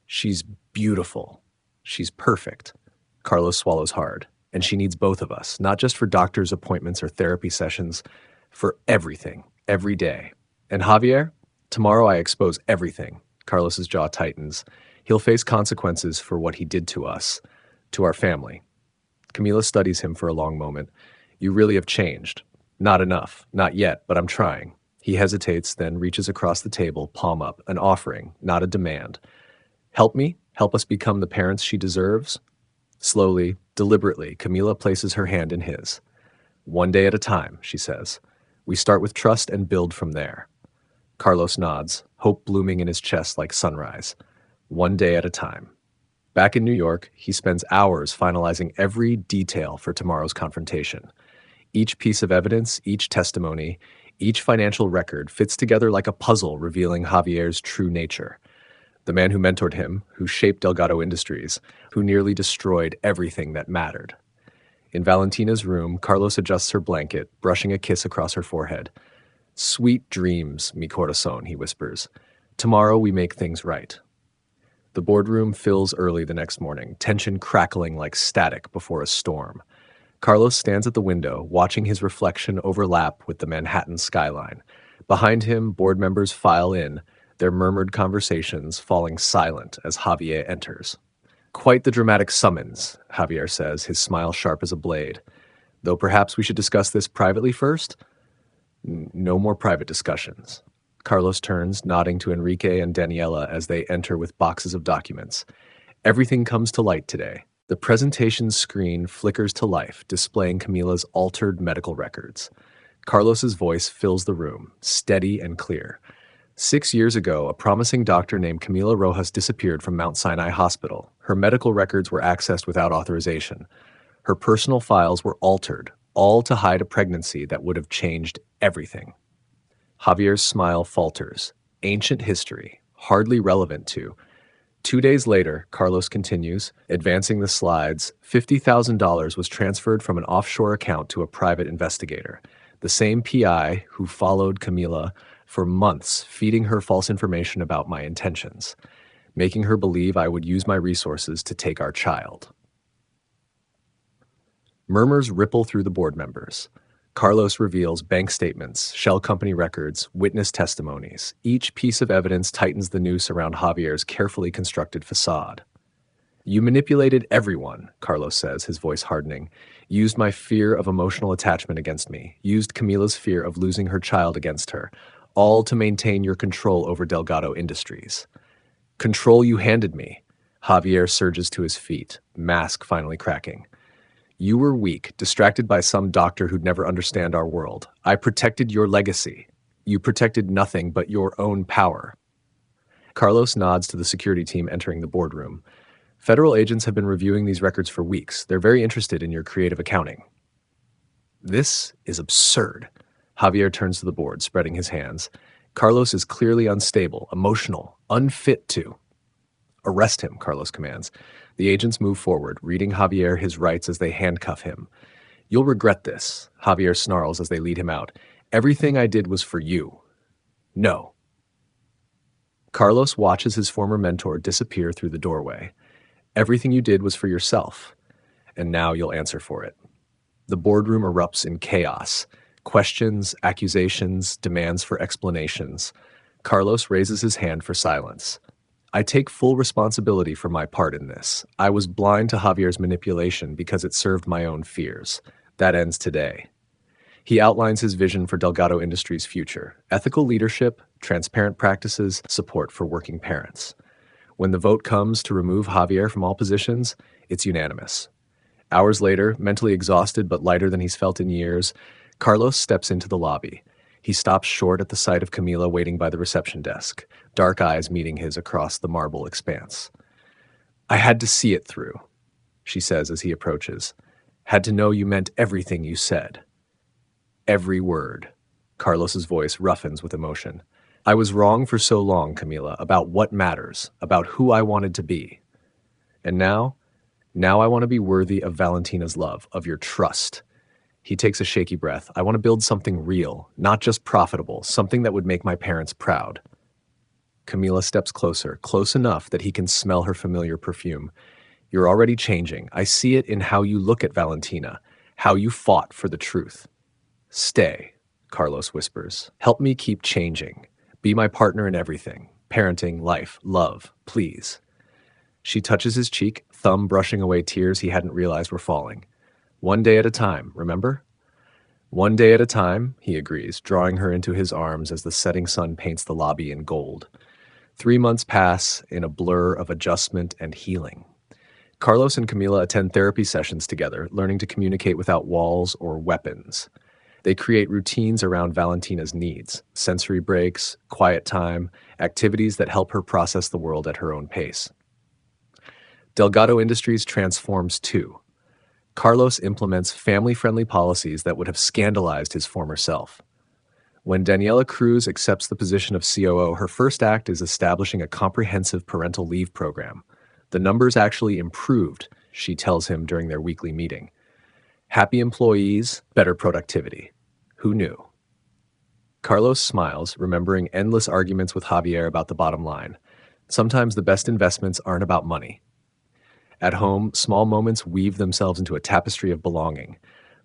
S1: She's beautiful. She's perfect. Carlos swallows hard. And she needs both of us, not just for doctor's appointments or therapy sessions, for everything, every day. And Javier? Tomorrow I expose everything. Carlos's jaw tightens. He'll face consequences for what he did to us, to our family. Camila studies him for a long moment. You really have changed. Not enough. Not yet, but I'm trying. He hesitates, then reaches across the table, palm up, an offering, not a demand. Help me? Help us become the parents she deserves? Slowly, deliberately, Camila places her hand in his. One day at a time, she says. We start with trust and build from there. Carlos nods, hope blooming in his chest like sunrise. One day at a time. Back in New York, he spends hours finalizing every detail for tomorrow's confrontation. Each piece of evidence, each testimony, each financial record fits together like a puzzle revealing Javier's true nature. The man who mentored him, who shaped Delgado Industries, who nearly destroyed everything that mattered. In Valentina's room, Carlos adjusts her blanket, brushing a kiss across her forehead. Sweet dreams, mi corazón, he whispers. Tomorrow we make things right. The boardroom fills early the next morning, tension crackling like static before a storm. Carlos stands at the window, watching his reflection overlap with the Manhattan skyline. Behind him, board members file in, their murmured conversations falling silent as Javier enters. Quite the dramatic summons, Javier says, his smile sharp as a blade. Though perhaps we should discuss this privately first? No more private discussions. Carlos turns, nodding to Enrique and Daniela as they enter with boxes of documents. Everything comes to light today. The presentation screen flickers to life, displaying Camila's altered medical records. Carlos's voice fills the room, steady and clear. 6 years ago, a promising doctor named Camila Rojas disappeared from Mount Sinai Hospital. Her medical records were accessed without authorization. Her personal files were altered, all to hide a pregnancy that would have changed everything. Javier's smile falters. Ancient history, hardly relevant to. 2 days later, Carlos continues, advancing the slides, $50,000 was transferred from an offshore account to a private investigator. The same PI who followed Camila for months, feeding her false information about my intentions, making her believe I would use my resources to take our child. Murmurs ripple through the board members. Carlos reveals bank statements, shell company records, witness testimonies. Each piece of evidence tightens the noose around Javier's carefully constructed facade. You manipulated everyone, Carlos says, his voice hardening. Used my fear of emotional attachment against me. Used Camila's fear of losing her child against her. All to maintain your control over Delgado Industries. Control you handed me. Javier surges to his feet, mask finally cracking. You were weak, distracted by some doctor who'd never understand our world. I protected your legacy. You protected nothing but your own power. Carlos nods to the security team entering the boardroom. Federal agents have been reviewing these records for weeks. They're very interested in your creative accounting. This is absurd. Javier turns to the board, spreading his hands. Carlos is clearly unstable, emotional, unfit to. Arrest him, Carlos commands. The agents move forward, reading Javier his rights as they handcuff him. You'll regret this, Javier snarls as they lead him out. Everything I did was for you. No. Carlos watches his former mentor disappear through the doorway. Everything you did was for yourself, and now you'll answer for it. The boardroom erupts in chaos. Questions, accusations, demands for explanations. Carlos raises his hand for silence. I take full responsibility for my part in this. I was blind to Javier's manipulation because it served my own fears. That ends today. He outlines his vision for Delgado Industries' future: ethical leadership, transparent practices, support for working parents. When the vote comes to remove Javier from all positions, it's unanimous. Hours later, mentally exhausted but lighter than he's felt in years, Carlos steps into the lobby. He stops short at the sight of Camila waiting by the reception desk, dark eyes meeting his across the marble expanse. I had to see it through, she says as he approaches. Had to know you meant everything you said. Every word. Carlos's voice roughens with emotion. I was wrong for so long, Camila, about what matters, about who I wanted to be. And now I want to be worthy of Valentina's love, of your trust. He takes a shaky breath. I want to build something real, not just profitable, something that would make my parents proud. Camila steps closer, close enough that he can smell her familiar perfume. You're already changing. I see it in how you look at Valentina, how you fought for the truth. Stay, Carlos whispers. Help me keep changing. Be my partner in everything. Parenting, life, love, please. She touches his cheek, thumb brushing away tears he hadn't realized were falling. One day at a time, remember? One day at a time, he agrees, drawing her into his arms as the setting sun paints the lobby in gold. 3 months pass in a blur of adjustment and healing. Carlos and Camila attend therapy sessions together, learning to communicate without walls or weapons. They create routines around Valentina's needs, sensory breaks, quiet time, activities that help her process the world at her own pace. Delgado Industries transforms too. Carlos implements family-friendly policies that would have scandalized his former self. When Daniela Cruz accepts the position of COO, her first act is establishing a comprehensive parental leave program. The numbers actually improved, she tells him during their weekly meeting. Happy employees, better productivity. Who knew? Carlos smiles, remembering endless arguments with Javier about the bottom line. Sometimes the best investments aren't about money. At home, small moments weave themselves into a tapestry of belonging.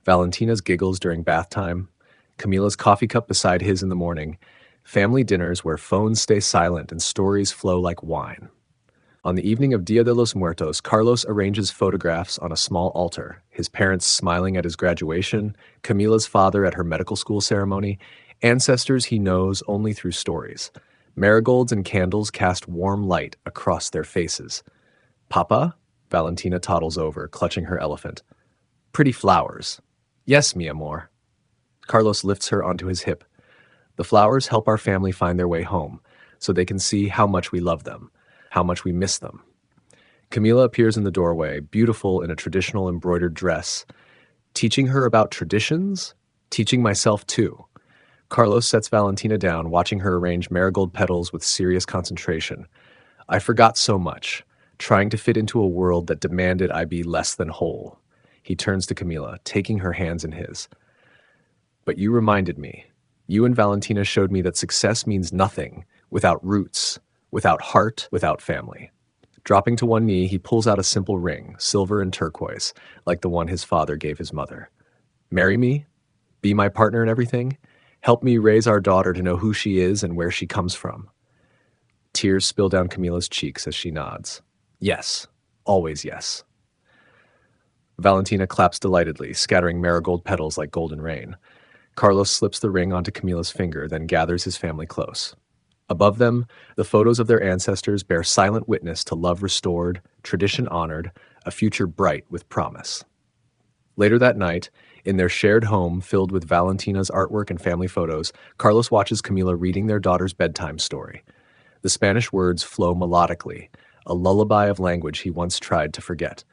S1: Valentina's giggles during bath time, Camila's coffee cup beside his in the morning, family dinners where phones stay silent and stories flow like wine. On the evening of Dia de los Muertos, Carlos arranges photographs on a small altar, his parents smiling at his graduation, Camila's father at her medical school ceremony, ancestors he knows only through stories. Marigolds and candles cast warm light across their faces. Papa? Valentina toddles over, clutching her elephant. Pretty flowers. Yes, mi amor. Carlos lifts her onto his hip. The flowers help our family find their way home, so they can see how much we love them, how much we miss them. Camila appears in the doorway, beautiful in a traditional embroidered dress. Teaching her about traditions? Teaching myself too. Carlos sets Valentina down, watching her arrange marigold petals with serious concentration. I forgot so much, trying to fit into a world that demanded I be less than whole. He turns to Camila, taking her hands in his. But you reminded me. You and Valentina showed me that success means nothing without roots, without heart, without family. Dropping to one knee, he pulls out a simple ring, silver and turquoise, like the one his father gave his mother. Marry me? Be my partner in everything? Help me raise our daughter to know who she is and where she comes from. Tears spill down Camila's cheeks as she nods. Yes. Always yes. Valentina claps delightedly, scattering marigold petals like golden rain. Carlos slips the ring onto Camila's finger, then gathers his family close. Above them, the photos of their ancestors bear silent witness to love restored, tradition honored, a future bright with promise. Later that night, in their shared home filled with Valentina's artwork and family photos, Carlos watches Camila reading their daughter's bedtime story. The Spanish words flow melodically, a lullaby of language he once tried to forget.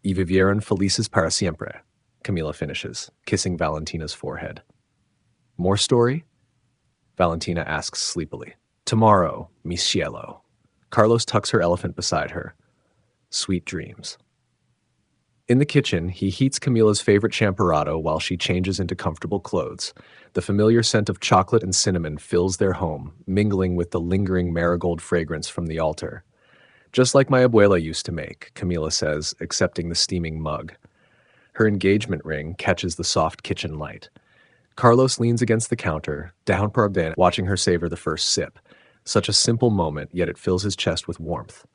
S1: Y vivieron felices para siempre, Camila finishes, kissing Valentina's forehead. More story? Valentina asks sleepily. Tomorrow, mi cielo. Carlos tucks her elephant beside her. Sweet dreams. In the kitchen, he heats Camila's favorite champorado while she changes into comfortable clothes. The familiar scent of chocolate and cinnamon fills their home, mingling with the lingering marigold fragrance from the altar. Just like my abuela used to make, Camila says, accepting the steaming mug. Her engagement ring catches the soft kitchen light. Carlos leans against the counter, down per den, watching her savor the first sip. Such a simple moment, yet it fills his chest with warmth.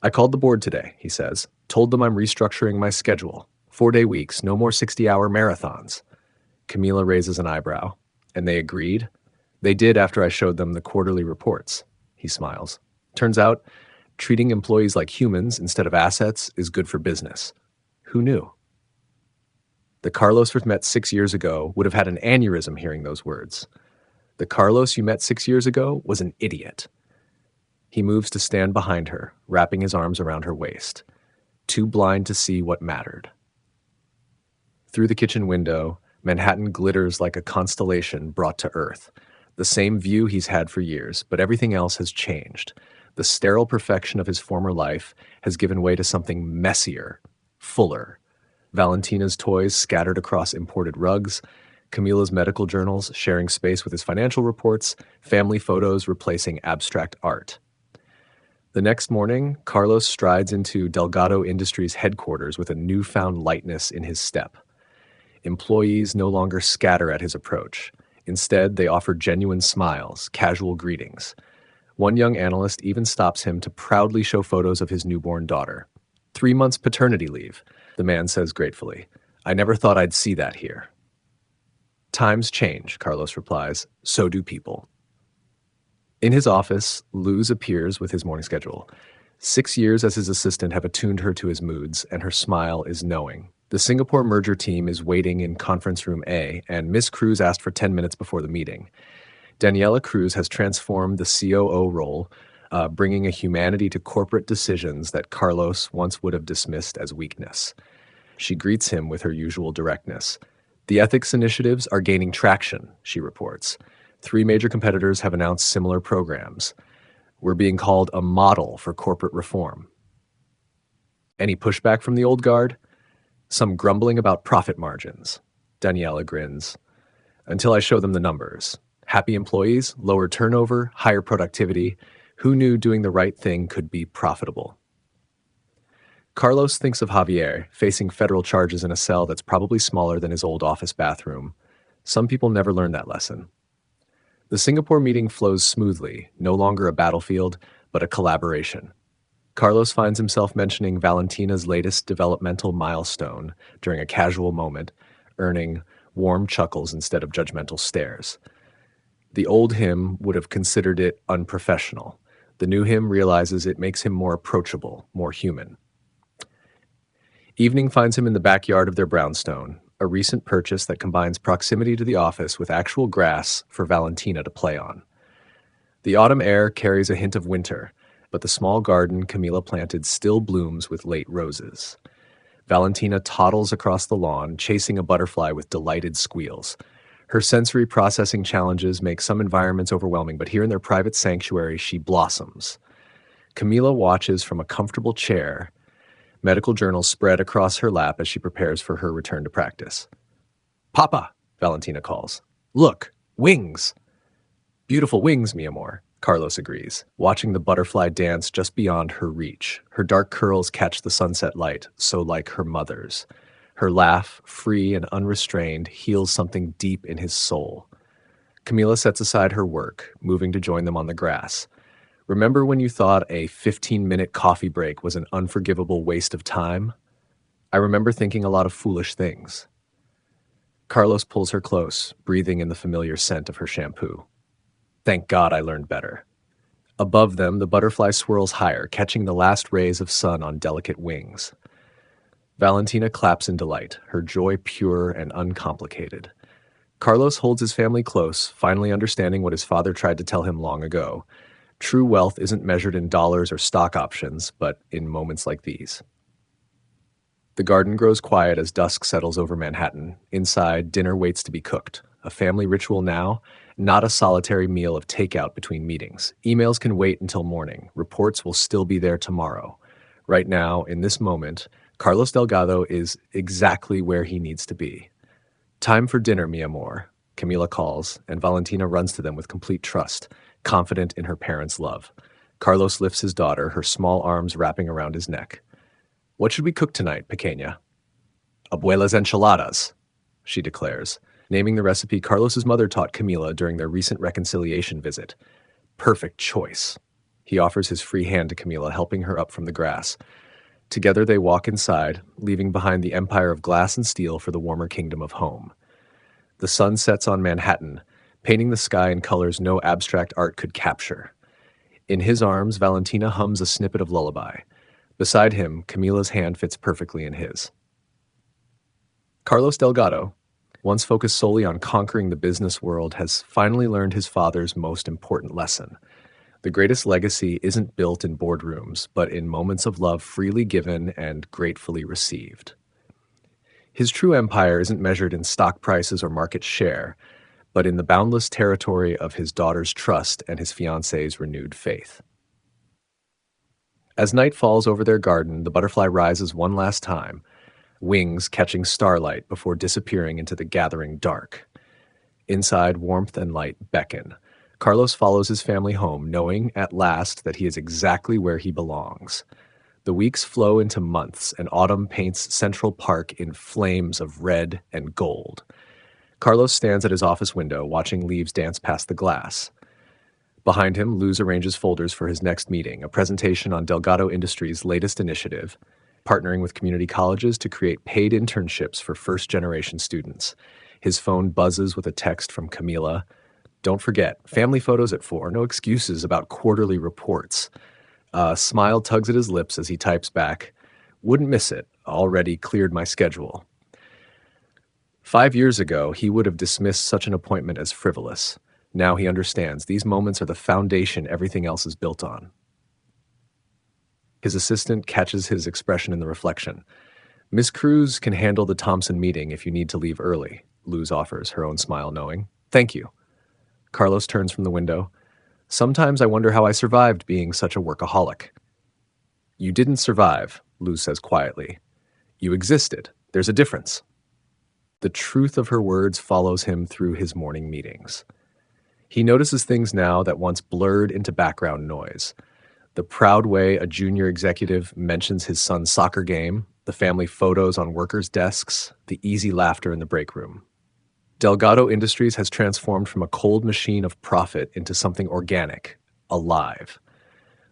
S1: I called the board today, he says. Told them I'm restructuring my schedule. 4-day weeks, no more 60-hour marathons. Camila raises an eyebrow. And they agreed? They did after I showed them the quarterly reports. He smiles. Turns out, treating employees like humans instead of assets is good for business. Who knew? The Carlos we met 6 years ago would have had an aneurysm hearing those words. The Carlos you met 6 years ago was an idiot. He moves to stand behind her, wrapping his arms around her waist, too blind to see what mattered. Through the kitchen window, Manhattan glitters like a constellation brought to Earth. The same view he's had for years, but everything else has changed. The sterile perfection of his former life has given way to something messier, fuller. Valentina's toys scattered across imported rugs, Camila's medical journals sharing space with his financial reports, family photos replacing abstract art. The next morning, Carlos strides into Delgado Industries headquarters with a newfound lightness in his step. Employees no longer scatter at his approach. Instead, they offer genuine smiles, casual greetings. One young analyst even stops him to proudly show photos of his newborn daughter. 3 months paternity leave, the man says gratefully. I never thought I'd see that here. Times change, Carlos replies. So do people. In his office, Luz appears with his morning schedule. 6 years as his assistant have attuned her to his moods, and her smile is knowing. The Singapore merger team is waiting in conference room A, and Miss Cruz asked for 10 minutes before the meeting. Daniela Cruz has transformed the COO role, bringing a humanity to corporate decisions that Carlos once would have dismissed as weakness. She greets him with her usual directness. The ethics initiatives are gaining traction, she reports. 3 major competitors have announced similar programs. We're being called a model for corporate reform. Any pushback from the old guard? Some grumbling about profit margins. Daniela grins. Until I show them the numbers. Happy employees, lower turnover, higher productivity. Who knew doing the right thing could be profitable? Carlos thinks of Javier, facing federal charges in a cell that's probably smaller than his old office bathroom. Some people never learn that lesson. The Singapore meeting flows smoothly, no longer a battlefield, but a collaboration. Carlos finds himself mentioning Valentina's latest developmental milestone during a casual moment, earning warm chuckles instead of judgmental stares. The old him would have considered it unprofessional. The new him realizes it makes him more approachable, more human. Evening finds him in the backyard of their brownstone, a recent purchase that combines proximity to the office with actual grass for Valentina to play on. The autumn air carries a hint of winter, but the small garden Camila planted still blooms with late roses. Valentina toddles across the lawn, chasing a butterfly with delighted squeals. Her sensory processing challenges make some environments overwhelming, but here in their private sanctuary, she blossoms. Camila watches from a comfortable chair, medical journals spread across her lap as she prepares for her return to practice. Papa, Valentina calls. Look, wings. Beautiful wings, mi amor, Carlos agrees, watching the butterfly dance just beyond her reach. Her dark curls catch the sunset light, so like her mother's. Her laugh, free and unrestrained, heals something deep in his soul. Camila sets aside her work, moving to join them on the grass. Remember when you thought a 15-minute coffee break was an unforgivable waste of time? I remember thinking a lot of foolish things. Carlos pulls her close, breathing in the familiar scent of her shampoo. Thank God I learned better. Above them, the butterfly swirls higher, catching the last rays of sun on delicate wings. Valentina claps in delight, her joy pure and uncomplicated. Carlos holds his family close, finally understanding what his father tried to tell him long ago. True wealth isn't measured in dollars or stock options, but in moments like these. The garden grows quiet as dusk settles over Manhattan. Inside, dinner waits to be cooked. A family ritual now, not a solitary meal of takeout between meetings. Emails can wait until morning. Reports will still be there tomorrow. Right now, in this moment, Carlos Delgado is exactly where he needs to be. Time for dinner, mi amor, Camila calls, and Valentina runs to them with complete trust, confident in her parents' love. Carlos lifts his daughter, her small arms wrapping around his neck. What should we cook tonight, pequeña? Abuela's enchiladas, she declares, naming the recipe Carlos's mother taught Camila during their recent reconciliation visit. Perfect choice. He offers his free hand to Camila, helping her up from the grass. Together they walk inside, leaving behind the empire of glass and steel for the warmer kingdom of home. The sun sets on Manhattan, painting the sky in colors no abstract art could capture. In his arms, Valentina hums a snippet of lullaby. Beside him, Camila's hand fits perfectly in his. Carlos Delgado, once focused solely on conquering the business world, has finally learned his father's most important lesson. The greatest legacy isn't built in boardrooms, but in moments of love freely given and gratefully received. His true empire isn't measured in stock prices or market share, but in the boundless territory of his daughter's trust and his fiancée's renewed faith. As night falls over their garden, the butterfly rises one last time, wings catching starlight before disappearing into the gathering dark. Inside, warmth and light beckon. Carlos follows his family home, knowing at last that he is exactly where he belongs. The weeks flow into months, and autumn paints Central Park in flames of red and gold. Carlos stands at his office window, watching leaves dance past the glass. Behind him, Luz arranges folders for his next meeting, a presentation on Delgado Industries' latest initiative, partnering with community colleges to create paid internships for first-generation students. His phone buzzes with a text from Camila. Don't forget, family photos at 4, no excuses about quarterly reports. A smile tugs at his lips as he types back, wouldn't miss it, already cleared my schedule. 5 years ago, he would have dismissed such an appointment as frivolous. Now he understands these moments are the foundation everything else is built on. His assistant catches his expression in the reflection. Miss Cruz can handle the Thompson meeting if you need to leave early, Luz offers, her own smile knowing. Thank you. Carlos turns from the window. Sometimes I wonder how I survived being such a workaholic. You didn't survive, Luz says quietly. You existed. There's a difference. The truth of her words follows him through his morning meetings. He notices things now that once blurred into background noise. The proud way a junior executive mentions his son's soccer game, the family photos on workers' desks, the easy laughter in the break room. Delgado Industries has transformed from a cold machine of profit into something organic, alive.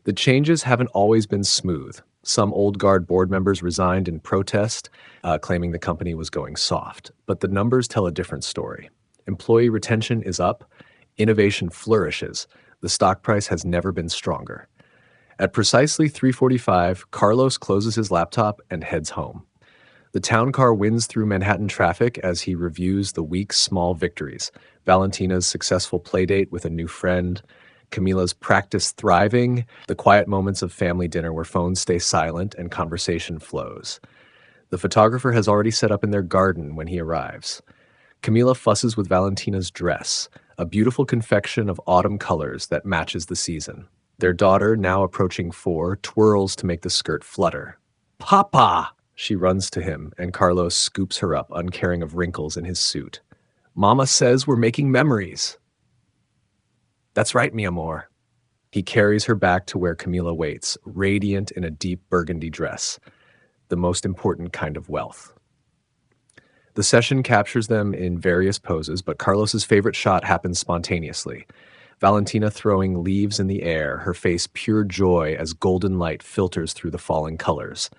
S1: The changes haven't always been smooth. Some old guard board members resigned in protest, claiming the company was going soft. But the numbers tell a different story. Employee retention is up. Innovation flourishes. The stock price has never been stronger. At precisely 3:45, Carlos closes his laptop and heads home. The town car winds through Manhattan traffic as he reviews the week's small victories. Valentina's successful playdate with a new friend, Camila's practice thriving, the quiet moments of family dinner where phones stay silent and conversation flows. The photographer has already set up in their garden when he arrives. Camila fusses with Valentina's dress, a beautiful confection of autumn colors that matches the season. Their daughter, now approaching 4, twirls to make the skirt flutter. Papa! She runs to him, and Carlos scoops her up, uncaring of wrinkles in his suit. Mama says we're making memories. That's right, mi amor. He carries her back to where Camila waits, radiant in a deep burgundy dress, the most important kind of wealth. The session captures them in various poses, but Carlos's favorite shot happens spontaneously. Valentina throwing leaves in the air, her face pure joy as golden light filters through the falling colors.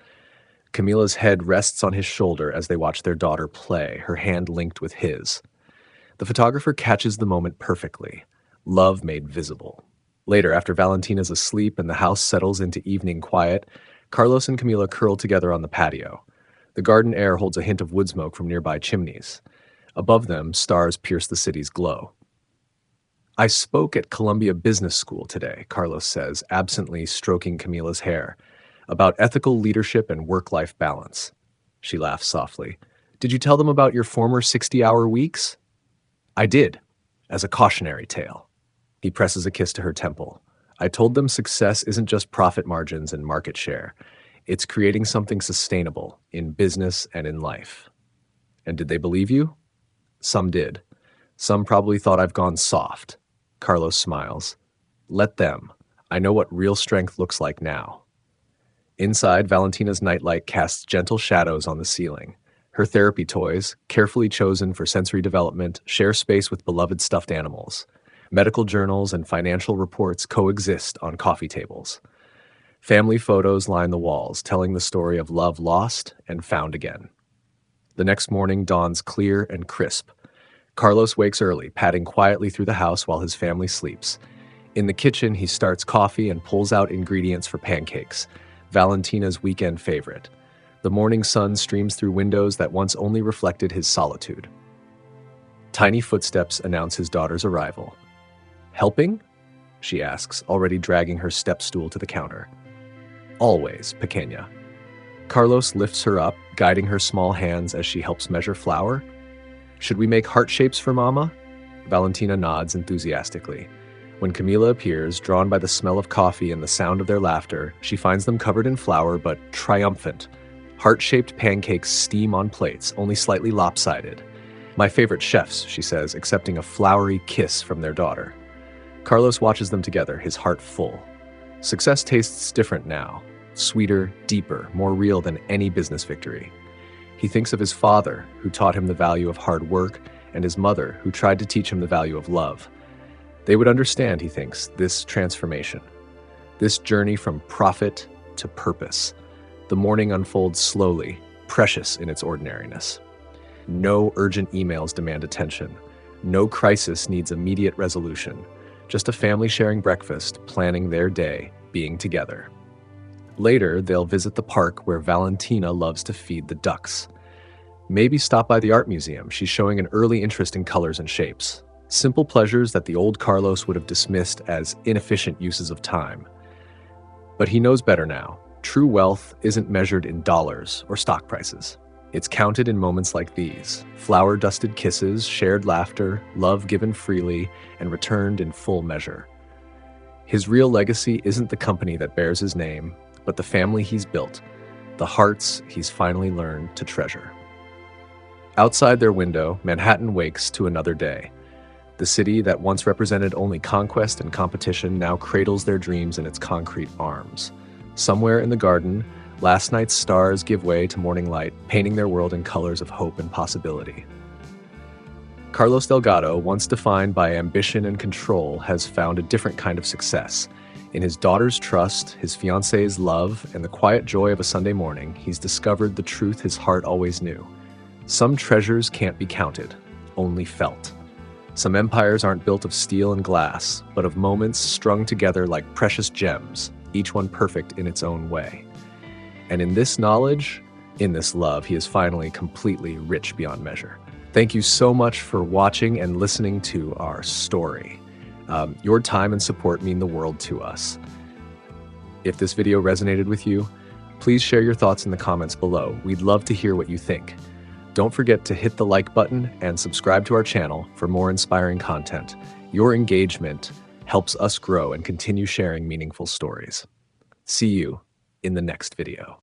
S1: Camila's head rests on his shoulder as they watch their daughter play, her hand linked with his. The photographer catches the moment perfectly. Love made visible. Later, after Valentina's asleep and the house settles into evening quiet, Carlos and Camila curl together on the patio. The garden air holds a hint of wood smoke from nearby chimneys. Above them, stars pierce the city's glow. I spoke at Columbia Business School today, Carlos says, absently stroking Camila's hair, about ethical leadership and work-life balance. She laughs softly. Did you tell them about your former 60-hour weeks? I did, as a cautionary tale. He presses a kiss to her temple. I told them success isn't just profit margins and market share. It's creating something sustainable in business and in life. And did they believe you? Some did. Some probably thought I've gone soft. Carlos smiles. Let them. I know what real strength looks like now. Inside, Valentina's nightlight casts gentle shadows on the ceiling. Her therapy toys, carefully chosen for sensory development, share space with beloved stuffed animals. Medical journals and financial reports coexist on coffee tables. Family photos line the walls, telling the story of love lost and found again. The next morning dawns clear and crisp. Carlos wakes early, padding quietly through the house while his family sleeps. In the kitchen, he starts coffee and pulls out ingredients for pancakes, Valentina's weekend favorite. The morning sun streams through windows that once only reflected his solitude. Tiny footsteps announce his daughter's arrival. Helping? She asks, already dragging her step stool to the counter. Always, pequeña. Carlos lifts her up, guiding her small hands as she helps measure flour. Should we make heart shapes for Mama? Valentina nods enthusiastically. When Camila appears, drawn by the smell of coffee and the sound of their laughter, she finds them covered in flour but triumphant. Heart-shaped pancakes steam on plates, only slightly lopsided. My favorite chefs, she says, accepting a flowery kiss from their daughter. Carlos watches them together, his heart full. Success tastes different now. Sweeter, deeper, more real than any business victory. He thinks of his father, who taught him the value of hard work, and his mother, who tried to teach him the value of love. They would understand, he thinks, this transformation. This journey from profit to purpose. The morning unfolds slowly, precious in its ordinariness. No urgent emails demand attention. No crisis needs immediate resolution. Just a family sharing breakfast, planning their day, being together. Later, they'll visit the park where Valentina loves to feed the ducks. Maybe stop by the art museum. She's showing an early interest in colors and shapes. Simple pleasures that the old Carlos would have dismissed as inefficient uses of time. But he knows better now. True wealth isn't measured in dollars or stock prices. It's counted in moments like these: flower-dusted kisses, shared laughter, love given freely, and returned in full measure. His real legacy isn't the company that bears his name, but the family he's built, the hearts he's finally learned to treasure. Outside their window, Manhattan wakes to another day. The city that once represented only conquest and competition now cradles their dreams in its concrete arms. Somewhere in the garden, last night's stars give way to morning light, painting their world in colors of hope and possibility. Carlos Delgado, once defined by ambition and control, has found a different kind of success. In his daughter's trust, his fiancée's love, and the quiet joy of a Sunday morning, he's discovered the truth his heart always knew. Some treasures can't be counted, only felt. Some empires aren't built of steel and glass, but of moments strung together like precious gems, each one perfect in its own way. And in this knowledge, in this love, he is finally completely rich beyond measure. Thank you so much for watching and listening to our story. Your time and support mean the world to us. If this video resonated with you, please share your thoughts in the comments below. We'd love to hear what you think. Don't forget to hit the like button and subscribe to our channel for more inspiring content. Your engagement helps us grow and continue sharing meaningful stories. See you in the next video.